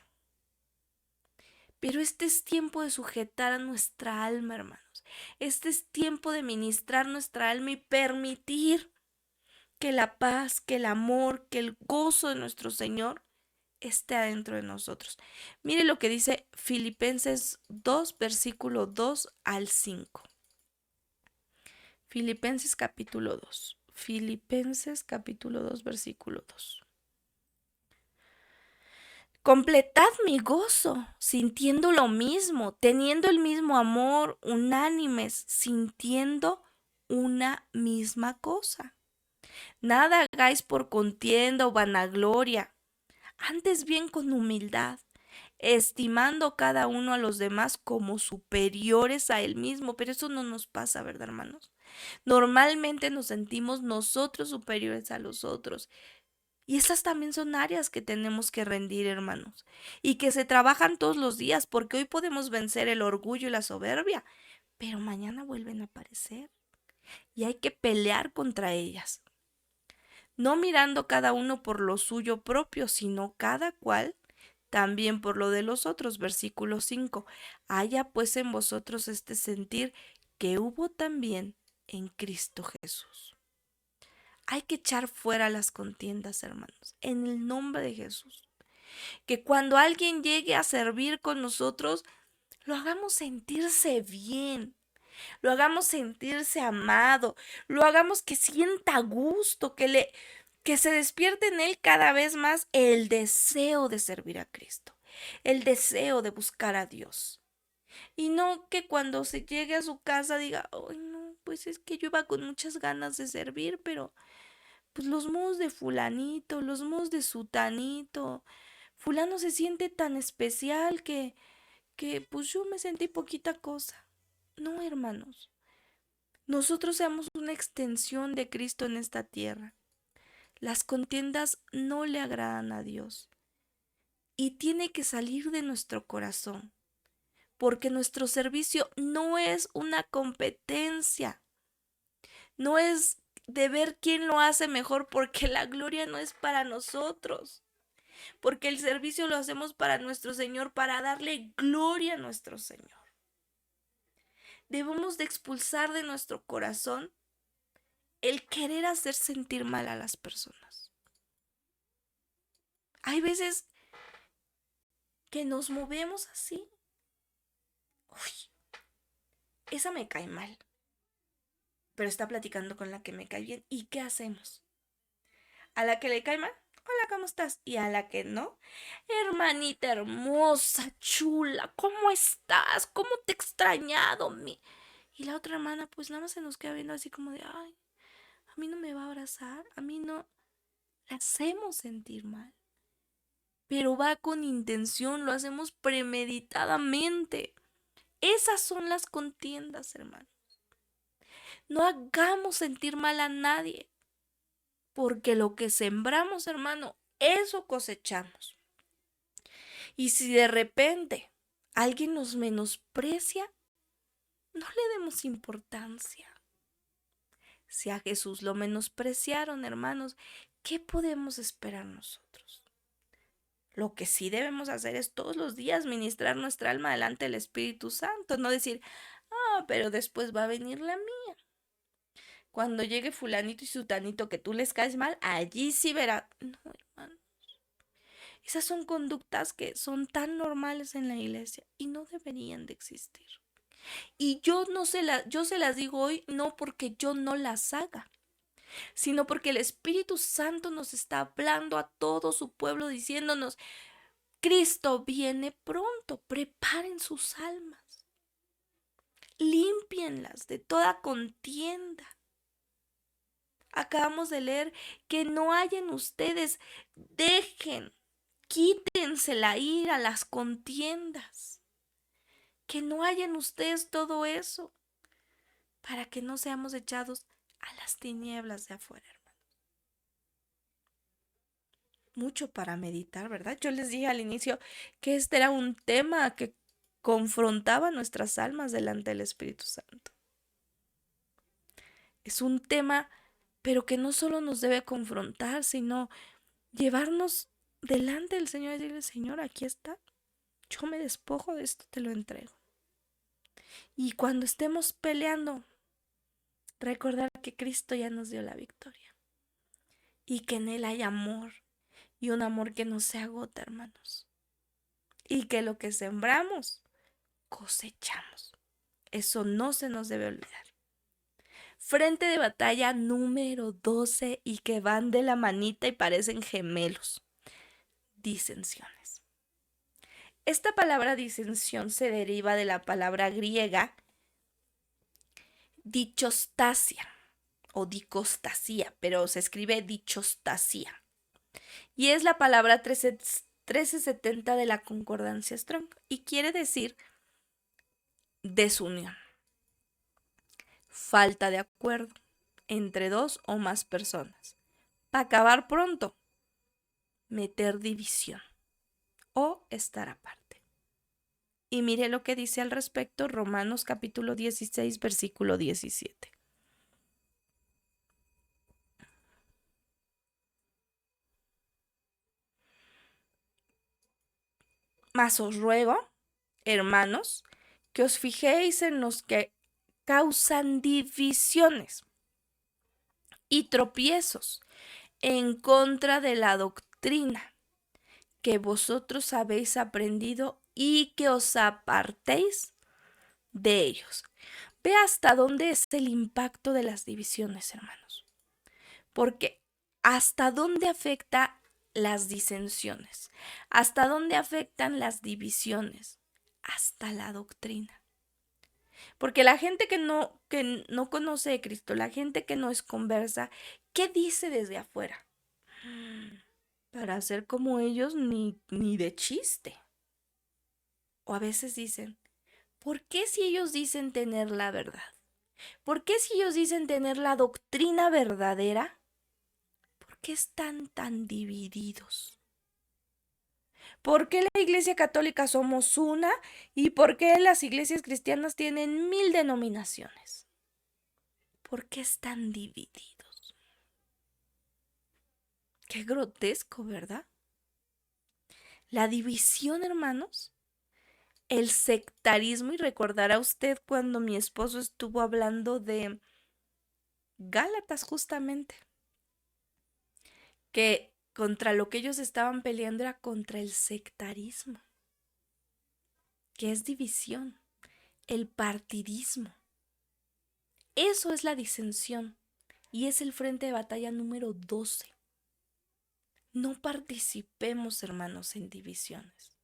Pero este es tiempo de sujetar a nuestra alma, hermanos. Este es tiempo de ministrar nuestra alma y permitir que la paz, que el amor, que el gozo de nuestro Señor esté adentro de nosotros. Mire lo que dice Filipenses 2, versículo 2 al 5. Filipenses capítulo 2. Filipenses capítulo 2, versículo 2. Completad mi gozo, sintiendo lo mismo, teniendo el mismo amor, unánimes, sintiendo una misma cosa. Nada hagáis por contienda o vanagloria, antes bien con humildad, estimando cada uno a los demás como superiores a él mismo. Pero eso no nos pasa, ¿verdad, hermanos? Normalmente nos sentimos nosotros superiores a los otros. Y esas también son áreas que tenemos que rendir, hermanos, y que se trabajan todos los días, porque hoy podemos vencer el orgullo y la soberbia, pero mañana vuelven a aparecer y hay que pelear contra ellas. No mirando cada uno por lo suyo propio, sino cada cual también por lo de los otros. Versículo 5. Haya pues en vosotros este sentir que hubo también en Cristo Jesús. Hay que echar fuera las contiendas, hermanos, en el nombre de Jesús. Que cuando alguien llegue a servir con nosotros, lo hagamos sentirse bien, lo hagamos sentirse amado, lo hagamos que sienta gusto, que se despierte en él cada vez más el deseo de servir a Cristo, el deseo de buscar a Dios. Y no que cuando se llegue a su casa diga, ay no, pues es que yo iba con muchas ganas de servir, pero pues los modos de fulanito, los modos de sutanito, fulano se siente tan especial que pues yo me sentí poquita cosa. No, hermanos, nosotros seamos una extensión de Cristo en esta tierra. Las contiendas no le agradan a Dios y tiene que salir de nuestro corazón, porque nuestro servicio no es una competencia, no es de ver quién lo hace mejor, porque la gloria no es para nosotros, porque el servicio lo hacemos para nuestro Señor, para darle gloria a nuestro Señor. Debemos de expulsar de nuestro corazón el querer hacer sentir mal a las personas. Hay veces que nos movemos así. Uy, esa me cae mal, pero está platicando con la que me cae bien. ¿Y qué hacemos? A la que le cae mal, hola, ¿cómo estás? Y a la que no, hermanita hermosa, chula, ¿cómo estás? ¿Cómo te he extrañado? Y la otra hermana, pues nada más se nos queda viendo así como de, ay, a mí no me va a abrazar, a mí no. La hacemos sentir mal, pero va con intención, lo hacemos premeditadamente. Esas son las contiendas, hermano. No hagamos sentir mal a nadie, porque lo que sembramos, hermano, eso cosechamos. Y si de repente alguien nos menosprecia, no le demos importancia. Si a Jesús lo menospreciaron, hermanos, ¿qué podemos esperar nosotros? Lo que sí debemos hacer es todos los días ministrar nuestra alma delante del Espíritu Santo, no decir, pero después va a venir la mía. Cuando llegue fulanito y sutanito que tú les caes mal, allí sí verá. No, hermano. Esas son conductas que son tan normales en la iglesia y no deberían de existir. Y yo se las digo hoy no porque yo no las haga, sino porque el Espíritu Santo nos está hablando a todo su pueblo diciéndonos, Cristo viene pronto, preparen sus almas, límpienlas de toda contienda. Acabamos de leer que no hayan ustedes, quítense la ira, las contiendas, que no hayan ustedes todo eso, para que no seamos echados a las tinieblas de afuera, hermano. Mucho para meditar, ¿verdad? Yo les dije al inicio que este era un tema que confrontaba nuestras almas delante del Espíritu Santo. Es un tema, pero que no solo nos debe confrontar, sino llevarnos delante del Señor y decirle, Señor, aquí está, yo me despojo de esto, te lo entrego. Y cuando estemos peleando, recordar que Cristo ya nos dio la victoria y que en Él hay amor y un amor que no se agota, hermanos. Y que lo que sembramos, cosechamos. Eso no se nos debe olvidar. Frente de batalla número 12 y que van de la manita y parecen gemelos. Disensiones. Esta palabra disensión se deriva de la palabra griega dichostasia o dicostasia, pero se escribe dichostasia. Y es la palabra 1370 de la concordancia Strong y quiere decir desunión, falta de acuerdo entre dos o más personas, para acabar pronto, meter división o estar aparte. Y mire lo que dice al respecto Romanos capítulo 16, versículo 17. Mas os ruego, hermanos, que os fijéis en los que causan divisiones y tropiezos en contra de la doctrina que vosotros habéis aprendido y que os apartéis de ellos. Ve hasta dónde es el impacto de las divisiones, hermanos. Porque hasta dónde afecta las disensiones, hasta dónde afectan las divisiones, hasta la doctrina. Porque la gente que no conoce a Cristo, la gente que no es conversa, ¿qué dice desde afuera? Para ser como ellos ni de chiste. O a veces dicen, ¿por qué si ellos dicen tener la verdad? ¿Por qué si ellos dicen tener la doctrina verdadera? ¿Por qué están tan divididos? ¿Por qué la Iglesia Católica somos una y por qué las iglesias cristianas tienen 1000 denominaciones? ¿Por qué están divididos? Qué grotesco, ¿verdad? La división, hermanos, el sectarismo, y recordará usted cuando mi esposo estuvo hablando de Gálatas justamente, que contra lo que ellos estaban peleando era contra el sectarismo, que es división, el partidismo. Eso es la disensión y es el frente de batalla número 12. No participemos, hermanos, en divisiones.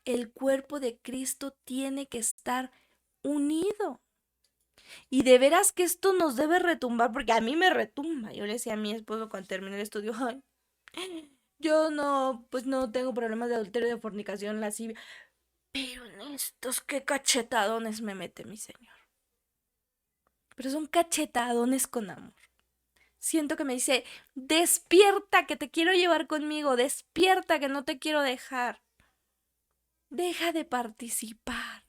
El cuerpo de Cristo tiene que estar unido. Y de veras que esto nos debe retumbar, porque a mí me retumba. Yo le decía a mi esposo cuando terminé el estudio, ay, yo no, pues no tengo problemas de adulterio, de fornicación, lascivia. Pero en estos, qué cachetadones me mete mi Señor. Pero son cachetadones con amor. Siento que me dice, despierta que te quiero llevar conmigo, despierta que no te quiero dejar. Deja de participar.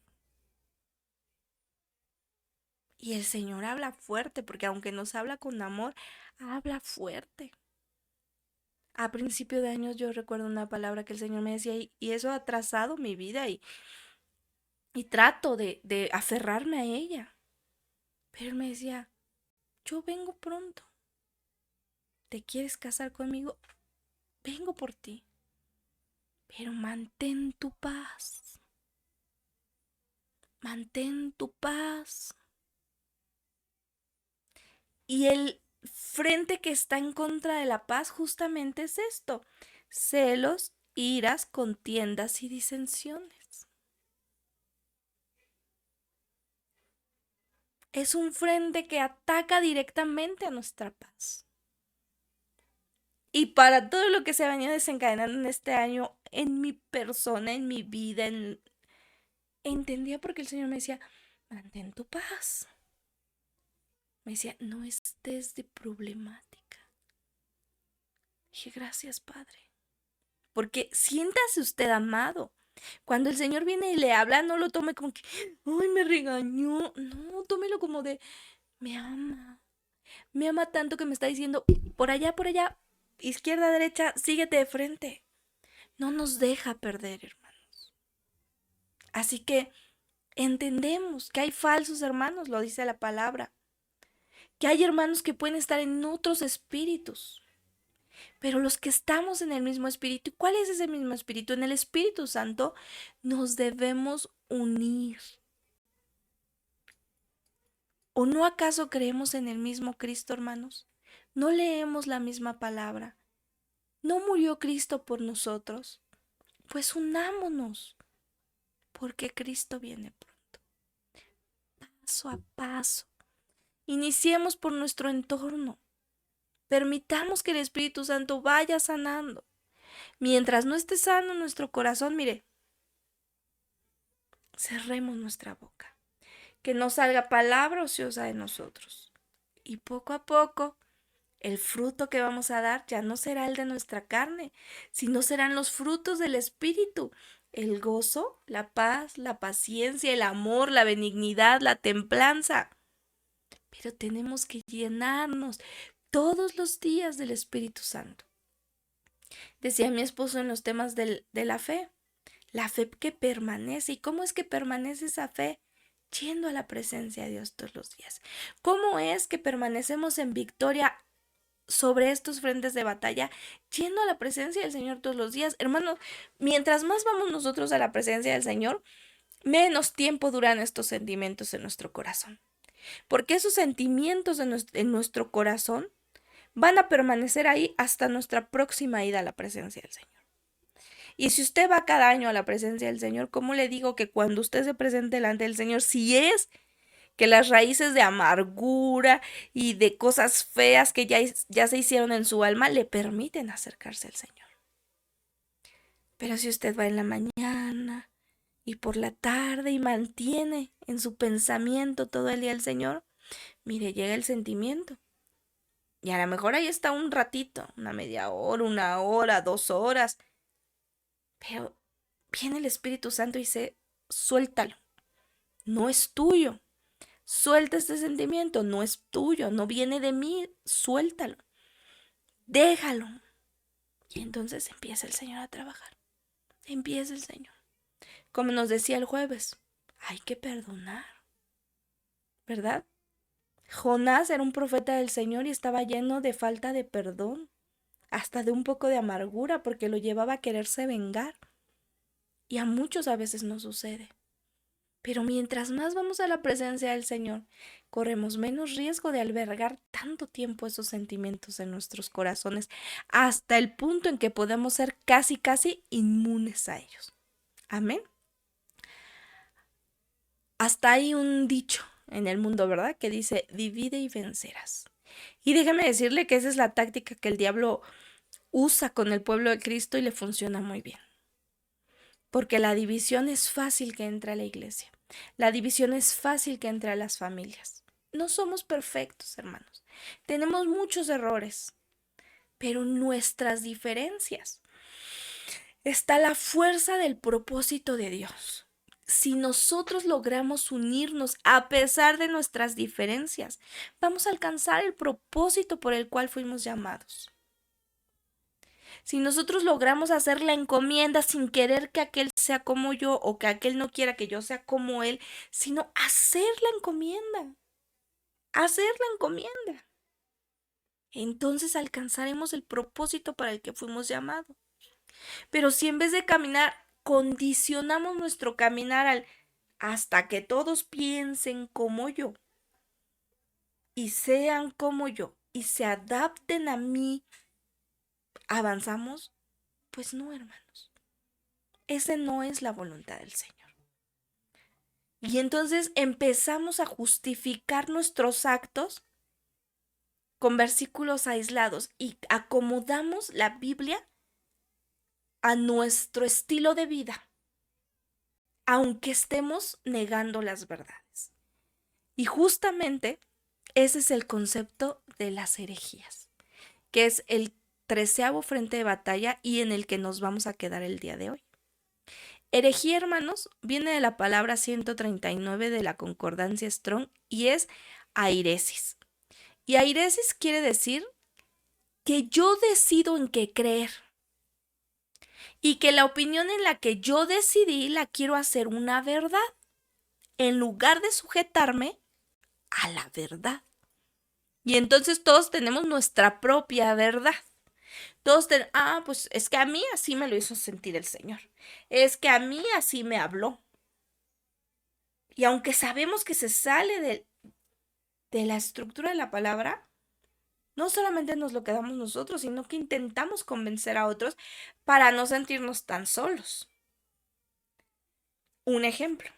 Y el Señor habla fuerte, porque aunque nos habla con amor, habla fuerte. A principio de años yo recuerdo una palabra que el Señor me decía y eso ha trazado mi vida y trato de aferrarme a ella. Pero Él me decía, yo vengo pronto. ¿Te quieres casar conmigo? Vengo por ti. Pero mantén tu paz. Mantén tu paz. Y el frente que está en contra de la paz justamente es esto: celos, iras, contiendas y disensiones. Es un frente que ataca directamente a nuestra paz. Y para todo lo que se ha venido desencadenando en este año, en mi persona, en mi vida, entendía porque el Señor me decía, mantén tu paz. Me decía, no estés de problemática. Dije, gracias, Padre. Porque siéntase usted amado. Cuando el Señor viene y le habla, no lo tome como que, ay, me regañó. No, tómelo como de, me ama. Me ama tanto que me está diciendo, por allá, izquierda, derecha, síguete de frente. No nos deja perder, hermanos. Así que entendemos que hay falsos hermanos, lo dice la palabra. Que hay hermanos que pueden estar en otros espíritus. Pero los que estamos en el mismo espíritu, ¿cuál es ese mismo espíritu? En el Espíritu Santo nos debemos unir. ¿O no acaso creemos en el mismo Cristo, hermanos? ¿No leemos la misma palabra? ¿No murió Cristo por nosotros? Pues unámonos, porque Cristo viene pronto. Paso a paso. Iniciemos por nuestro entorno. Permitamos que el Espíritu Santo vaya sanando. Mientras no esté sano nuestro corazón, mire, cerremos nuestra boca. Que no salga palabra ociosa de nosotros. Y poco a poco, el fruto que vamos a dar ya no será el de nuestra carne, sino serán los frutos del Espíritu. El gozo, la paz, la paciencia, el amor, la benignidad, la templanza. Pero tenemos que llenarnos todos los días del Espíritu Santo. Decía mi esposo en los temas de la fe que permanece. ¿Y cómo es que permanece esa fe? Yendo a la presencia de Dios todos los días. ¿Cómo es que permanecemos en victoria sobre estos frentes de batalla? Yendo a la presencia del Señor todos los días. Hermanos, mientras más vamos nosotros a la presencia del Señor, menos tiempo duran estos sentimientos en nuestro corazón. Porque esos sentimientos en nuestro corazón van a permanecer ahí hasta nuestra próxima ida a la presencia del Señor. Y si usted va cada año a la presencia del Señor, ¿cómo le digo que cuando usted se presente delante del Señor, si es que las raíces de amargura y de cosas feas que ya se hicieron en su alma le permiten acercarse al Señor? Pero si usted va en la mañana y por la tarde y mantiene en su pensamiento todo el día al Señor, mire, llega el sentimiento. Y a lo mejor ahí está un ratito, una media hora, 1 hora, 2 horas. Pero viene el Espíritu Santo y dice, suéltalo, no es tuyo. Suelta este sentimiento, no es tuyo, no viene de mí, suéltalo, déjalo. Y entonces empieza el Señor a trabajar, empieza el Señor. Como nos decía el jueves, hay que perdonar, ¿verdad? Jonás era un profeta del Señor y estaba lleno de falta de perdón, hasta de un poco de amargura, porque lo llevaba a quererse vengar. Y a muchos a veces nos sucede. Pero mientras más vamos a la presencia del Señor, corremos menos riesgo de albergar tanto tiempo esos sentimientos en nuestros corazones, hasta el punto en que podemos ser casi inmunes a ellos. Amén. Hasta hay un dicho en el mundo, ¿verdad? Que dice, divide y vencerás. Y déjeme decirle que esa es la táctica que el diablo usa con el pueblo de Cristo y le funciona muy bien. Porque la división es fácil que entre a la iglesia. La división es fácil que entre a las familias. No somos perfectos, hermanos. Tenemos muchos errores. Pero en nuestras diferencias está la fuerza del propósito de Dios. Si nosotros logramos unirnos a pesar de nuestras diferencias, vamos a alcanzar el propósito por el cual fuimos llamados. Si nosotros logramos hacer la encomienda sin querer que aquel sea como yo o que aquel no quiera que yo sea como él, sino hacer la encomienda. hacer la encomienda. Entonces alcanzaremos el propósito para el que fuimos llamados. Pero si en vez de caminar, condicionamos nuestro caminar al hasta que todos piensen como yo y sean como yo y se adapten a mí, ¿avanzamos? Pues no, hermanos. Esa no es la voluntad del Señor. Y entonces empezamos a justificar nuestros actos con versículos aislados y acomodamos la Biblia a nuestro estilo de vida, aunque estemos negando las verdades. Y justamente ese es el concepto de las herejías, que es el 13º frente de batalla y en el que nos vamos a quedar el día de hoy. Herejía, hermanos, viene de la palabra 139 de la concordancia Strong y es airesis. Y airesis quiere decir que yo decido en qué creer y que la opinión en la que yo decidí la quiero hacer una verdad, en lugar de sujetarme a la verdad. Y entonces todos tenemos nuestra propia verdad. Todos tenemos, pues es que a mí así me lo hizo sentir el Señor. Es que a mí así me habló. Y aunque sabemos que se sale de la estructura de la palabra, no solamente nos lo quedamos nosotros, sino que intentamos convencer a otros para no sentirnos tan solos. Un ejemplo,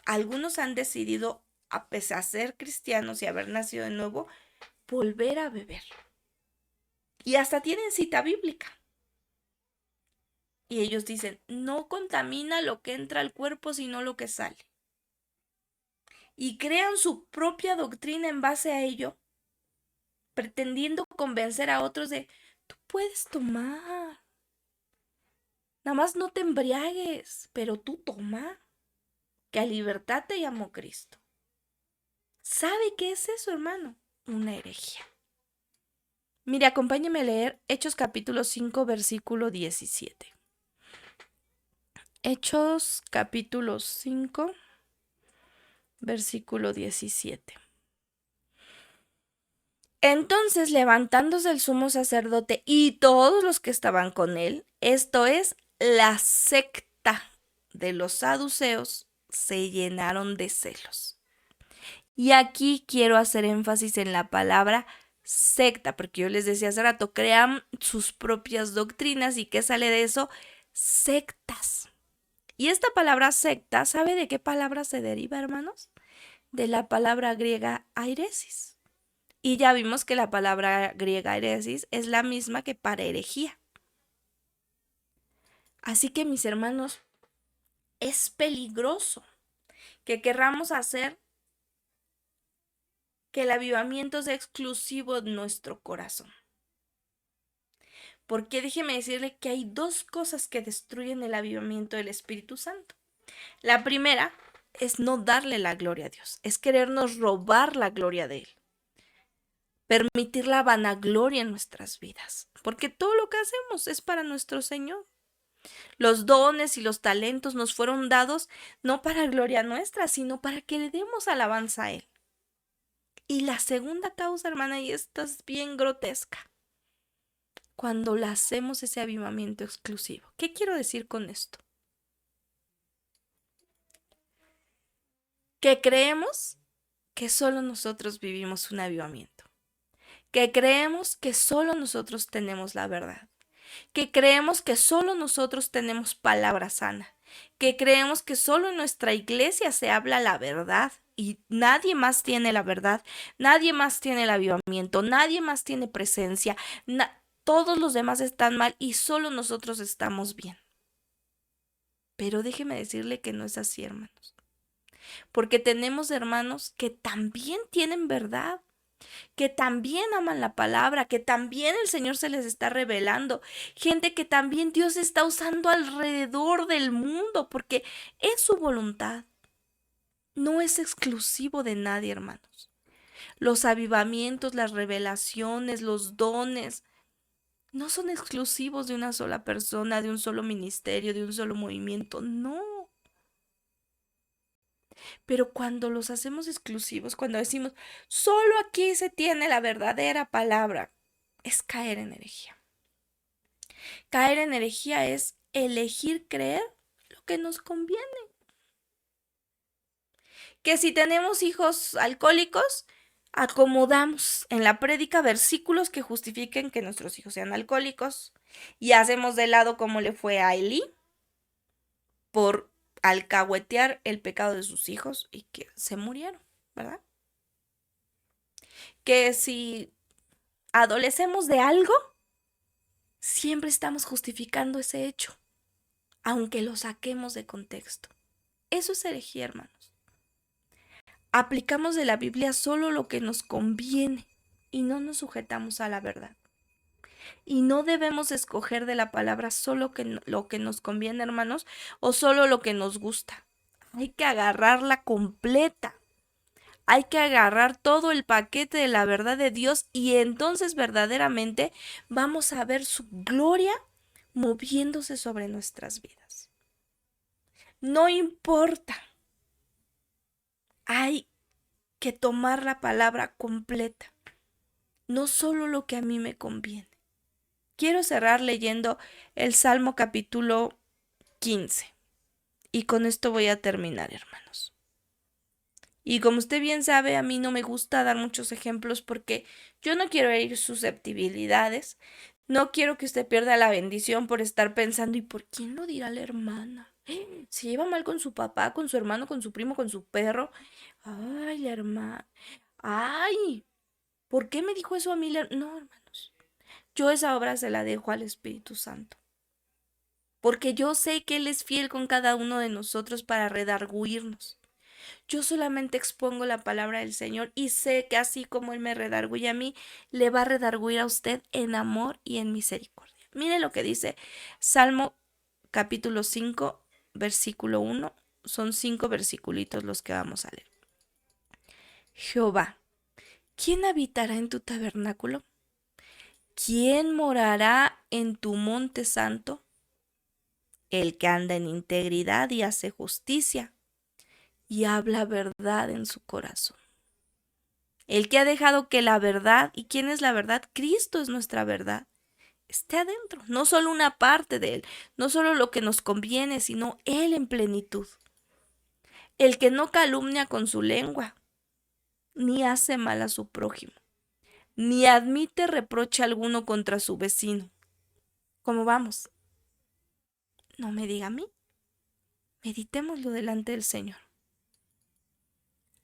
algunos han decidido, a pesar de ser cristianos y haber nacido de nuevo, volver a beber. Y hasta tienen cita bíblica. Y ellos dicen, no contamina lo que entra al cuerpo, sino lo que sale. Y crean su propia doctrina en base a ello, pretendiendo convencer a otros de, tú puedes tomar. Nada más no te embriagues, pero tú toma, que a libertad te llamó Cristo. ¿Sabe qué es eso, hermano? Una herejía. Mire, acompáñeme a leer Hechos capítulo 5, versículo 17. Hechos capítulo 5, versículo 17. Entonces, levantándose el sumo sacerdote y todos los que estaban con él, esto es, la secta de los saduceos, se llenaron de celos. Y aquí quiero hacer énfasis en la palabra secta, porque yo les decía hace rato, crean sus propias doctrinas y ¿qué sale de eso? Sectas. Y esta palabra secta, ¿sabe de qué palabra se deriva, hermanos? De la palabra griega airesis. Y ya vimos que la palabra griega airesis es la misma que para herejía. Así que, mis hermanos, es peligroso que querramos hacer que el avivamiento sea exclusivo de nuestro corazón. Porque déjeme decirle que hay dos cosas que destruyen el avivamiento del Espíritu Santo. La primera es no darle la gloria a Dios, es querernos robar la gloria de Él. Permitir la vanagloria en nuestras vidas, porque todo lo que hacemos es para nuestro Señor. Los dones y los talentos nos fueron dados no para gloria nuestra, sino para que le demos alabanza a Él. Y la segunda causa, hermana, y esta es bien grotesca, cuando la hacemos ese avivamiento exclusivo. ¿Qué quiero decir con esto? Que creemos que solo nosotros vivimos un avivamiento. Que creemos que solo nosotros tenemos la verdad. Que creemos que solo nosotros tenemos palabra sana. Que creemos que solo en nuestra iglesia se habla la verdad y nadie más tiene la verdad, nadie más tiene el avivamiento, nadie más tiene presencia, todos los demás están mal y solo nosotros estamos bien. Pero déjeme decirle que no es así, hermanos. Porque tenemos hermanos que también tienen verdad, que también aman la palabra, que también el Señor se les está revelando, gente que también Dios está usando alrededor del mundo, porque es su voluntad. No es exclusivo de nadie, hermanos. Los avivamientos, las revelaciones, los dones, no son exclusivos de una sola persona, de un solo ministerio, de un solo movimiento, no. Pero cuando los hacemos exclusivos, cuando decimos, solo aquí se tiene la verdadera palabra, es caer en herejía. Caer en herejía es elegir creer lo que nos conviene. Que si tenemos hijos alcohólicos, acomodamos en la prédica versículos que justifiquen que nuestros hijos sean alcohólicos y hacemos de lado como le fue a Elí por alcahuetear el pecado de sus hijos y que se murieron, ¿verdad? Que si adolecemos de algo, siempre estamos justificando ese hecho, aunque lo saquemos de contexto. Eso es herejía, hermanos. Aplicamos de la Biblia solo lo que nos conviene y no nos sujetamos a la verdad. Y no debemos escoger de la palabra solo lo que nos conviene, hermanos, o solo lo que nos gusta. Hay que agarrarla completa. Hay que agarrar todo el paquete de la verdad de Dios y entonces verdaderamente vamos a ver su gloria moviéndose sobre nuestras vidas. No importa. Hay que tomar la palabra completa, no solo lo que a mí me conviene. Quiero cerrar leyendo el Salmo capítulo 15 y con esto voy a terminar, hermanos. Y como usted bien sabe, a mí no me gusta dar muchos ejemplos porque yo no quiero herir susceptibilidades, no quiero que usted pierda la bendición por estar pensando, ¿y por quién lo dirá la hermana? ¿Se lleva mal con su papá, con su hermano, con su primo, con su perro? Ay, la hermana. Ay, ¿por qué me dijo eso a mí? No, hermanos. Yo esa obra se la dejo al Espíritu Santo. Porque yo sé que Él es fiel con cada uno de nosotros para redarguirnos. Yo solamente expongo la palabra del Señor y sé que así como Él me redarguye a mí, le va a redarguir a usted en amor y en misericordia. Mire lo que dice Salmo capítulo 5, versículo 1. Son 5 versiculitos los que vamos a leer. Jehová, ¿quién habitará en tu tabernáculo? ¿Quién morará en tu monte santo? El que anda en integridad y hace justicia y habla verdad en su corazón. El que ha dejado que la verdad, ¿y quién es la verdad? Cristo es nuestra verdad, esté adentro, no solo una parte de Él, no solo lo que nos conviene, sino Él en plenitud. El que no calumnia con su lengua, ni hace mal a su prójimo, ni admite reproche alguno contra su vecino. ¿Cómo vamos? No me diga a mí. Meditémoslo delante del Señor.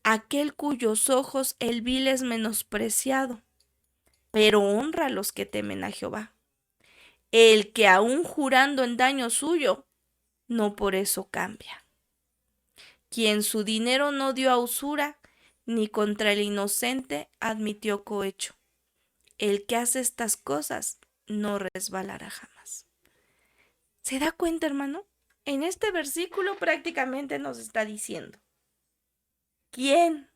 Aquel cuyos ojos el vil es menospreciado, pero honra a los que temen a Jehová. El que aun jurando en daño suyo, no por eso cambia. Quien su dinero no dio a usura, ni contra el inocente admitió cohecho. El que hace estas cosas no resbalará jamás. ¿Se da cuenta, hermano? En este versículo prácticamente nos está diciendo, ¿quién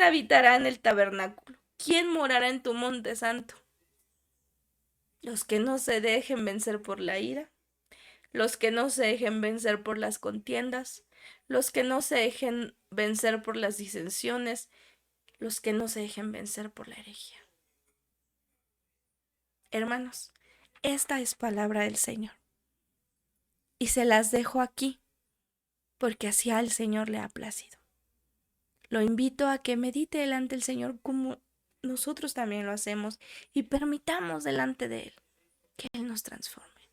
habitará en el tabernáculo? ¿Quién morará en tu monte santo? Los que no se dejen vencer por la ira, los que no se dejen vencer por las contiendas, los que no se dejen vencer por las disensiones, los que no se dejen vencer por la herejía. Hermanos, esta es palabra del Señor. Y se las dejo aquí, porque así al Señor le ha placido. Lo invito a que medite delante del Señor como nosotros también lo hacemos y permitamos delante de Él que Él nos transforme.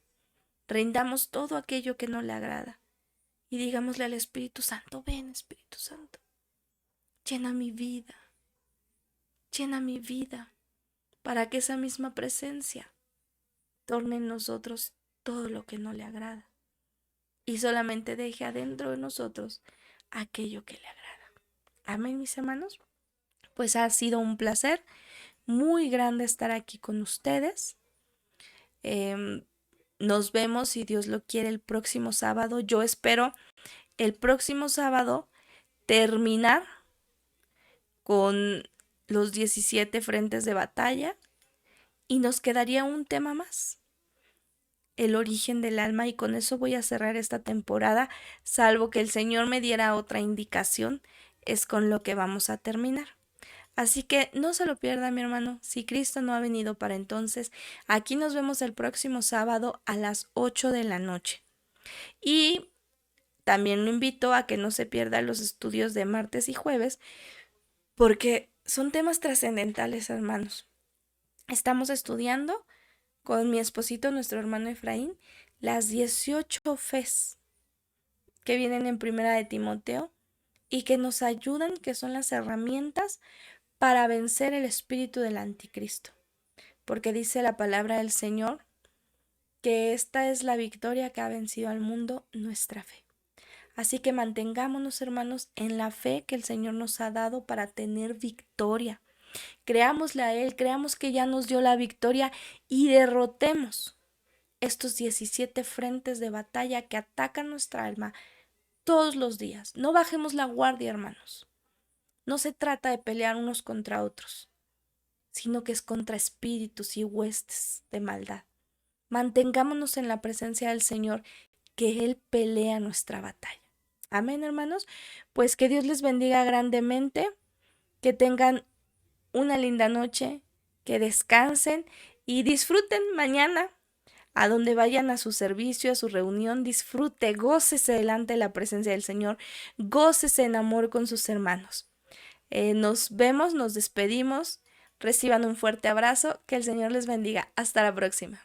Rindamos todo aquello que no le agrada y digámosle al Espíritu Santo, ven Espíritu Santo, llena mi vida, para que esa misma presencia torne en nosotros todo lo que no le agrada y solamente deje adentro de nosotros aquello que le agrada. Amén, mis hermanos. Pues ha sido un placer muy grande estar aquí con ustedes. Nos vemos, si Dios lo quiere, el próximo sábado. Yo espero el próximo sábado terminar con los 17 frentes de batalla y nos quedaría un tema más. el origen del alma, y con eso voy a cerrar esta temporada, salvo que el Señor me diera otra indicación, es con lo que vamos a terminar. Así que no se lo pierda, mi hermano, si Cristo no ha venido para entonces. Aquí nos vemos el próximo sábado a las 8 de la noche. Y también lo invito a que no se pierda los estudios de martes y jueves, porque son temas trascendentales, hermanos. Estamos estudiando con mi esposito, nuestro hermano Efraín, las 18 fes que vienen en Primera de Timoteo y que nos ayudan, que son las herramientas para vencer el espíritu del anticristo. Porque dice la palabra del Señor que esta es la victoria que ha vencido al mundo, nuestra fe. Así que mantengámonos, hermanos, en la fe que el Señor nos ha dado para tener victoria. Creámosle a Él, creamos que ya nos dio la victoria y derrotemos estos 17 frentes de batalla que atacan nuestra alma todos los días. No bajemos la guardia, hermanos. No se trata de pelear unos contra otros, sino que es contra espíritus y huestes de maldad. Mantengámonos en la presencia del Señor, que Él pelea nuestra batalla. Amén, hermanos. Pues que Dios les bendiga grandemente, que tengan una linda noche, que descansen y disfruten mañana. A donde vayan a su servicio, a su reunión, disfrute, gócese delante de la presencia del Señor, gócese en amor con sus hermanos. Nos vemos, nos despedimos, reciban un fuerte abrazo, que el Señor les bendiga. Hasta la próxima.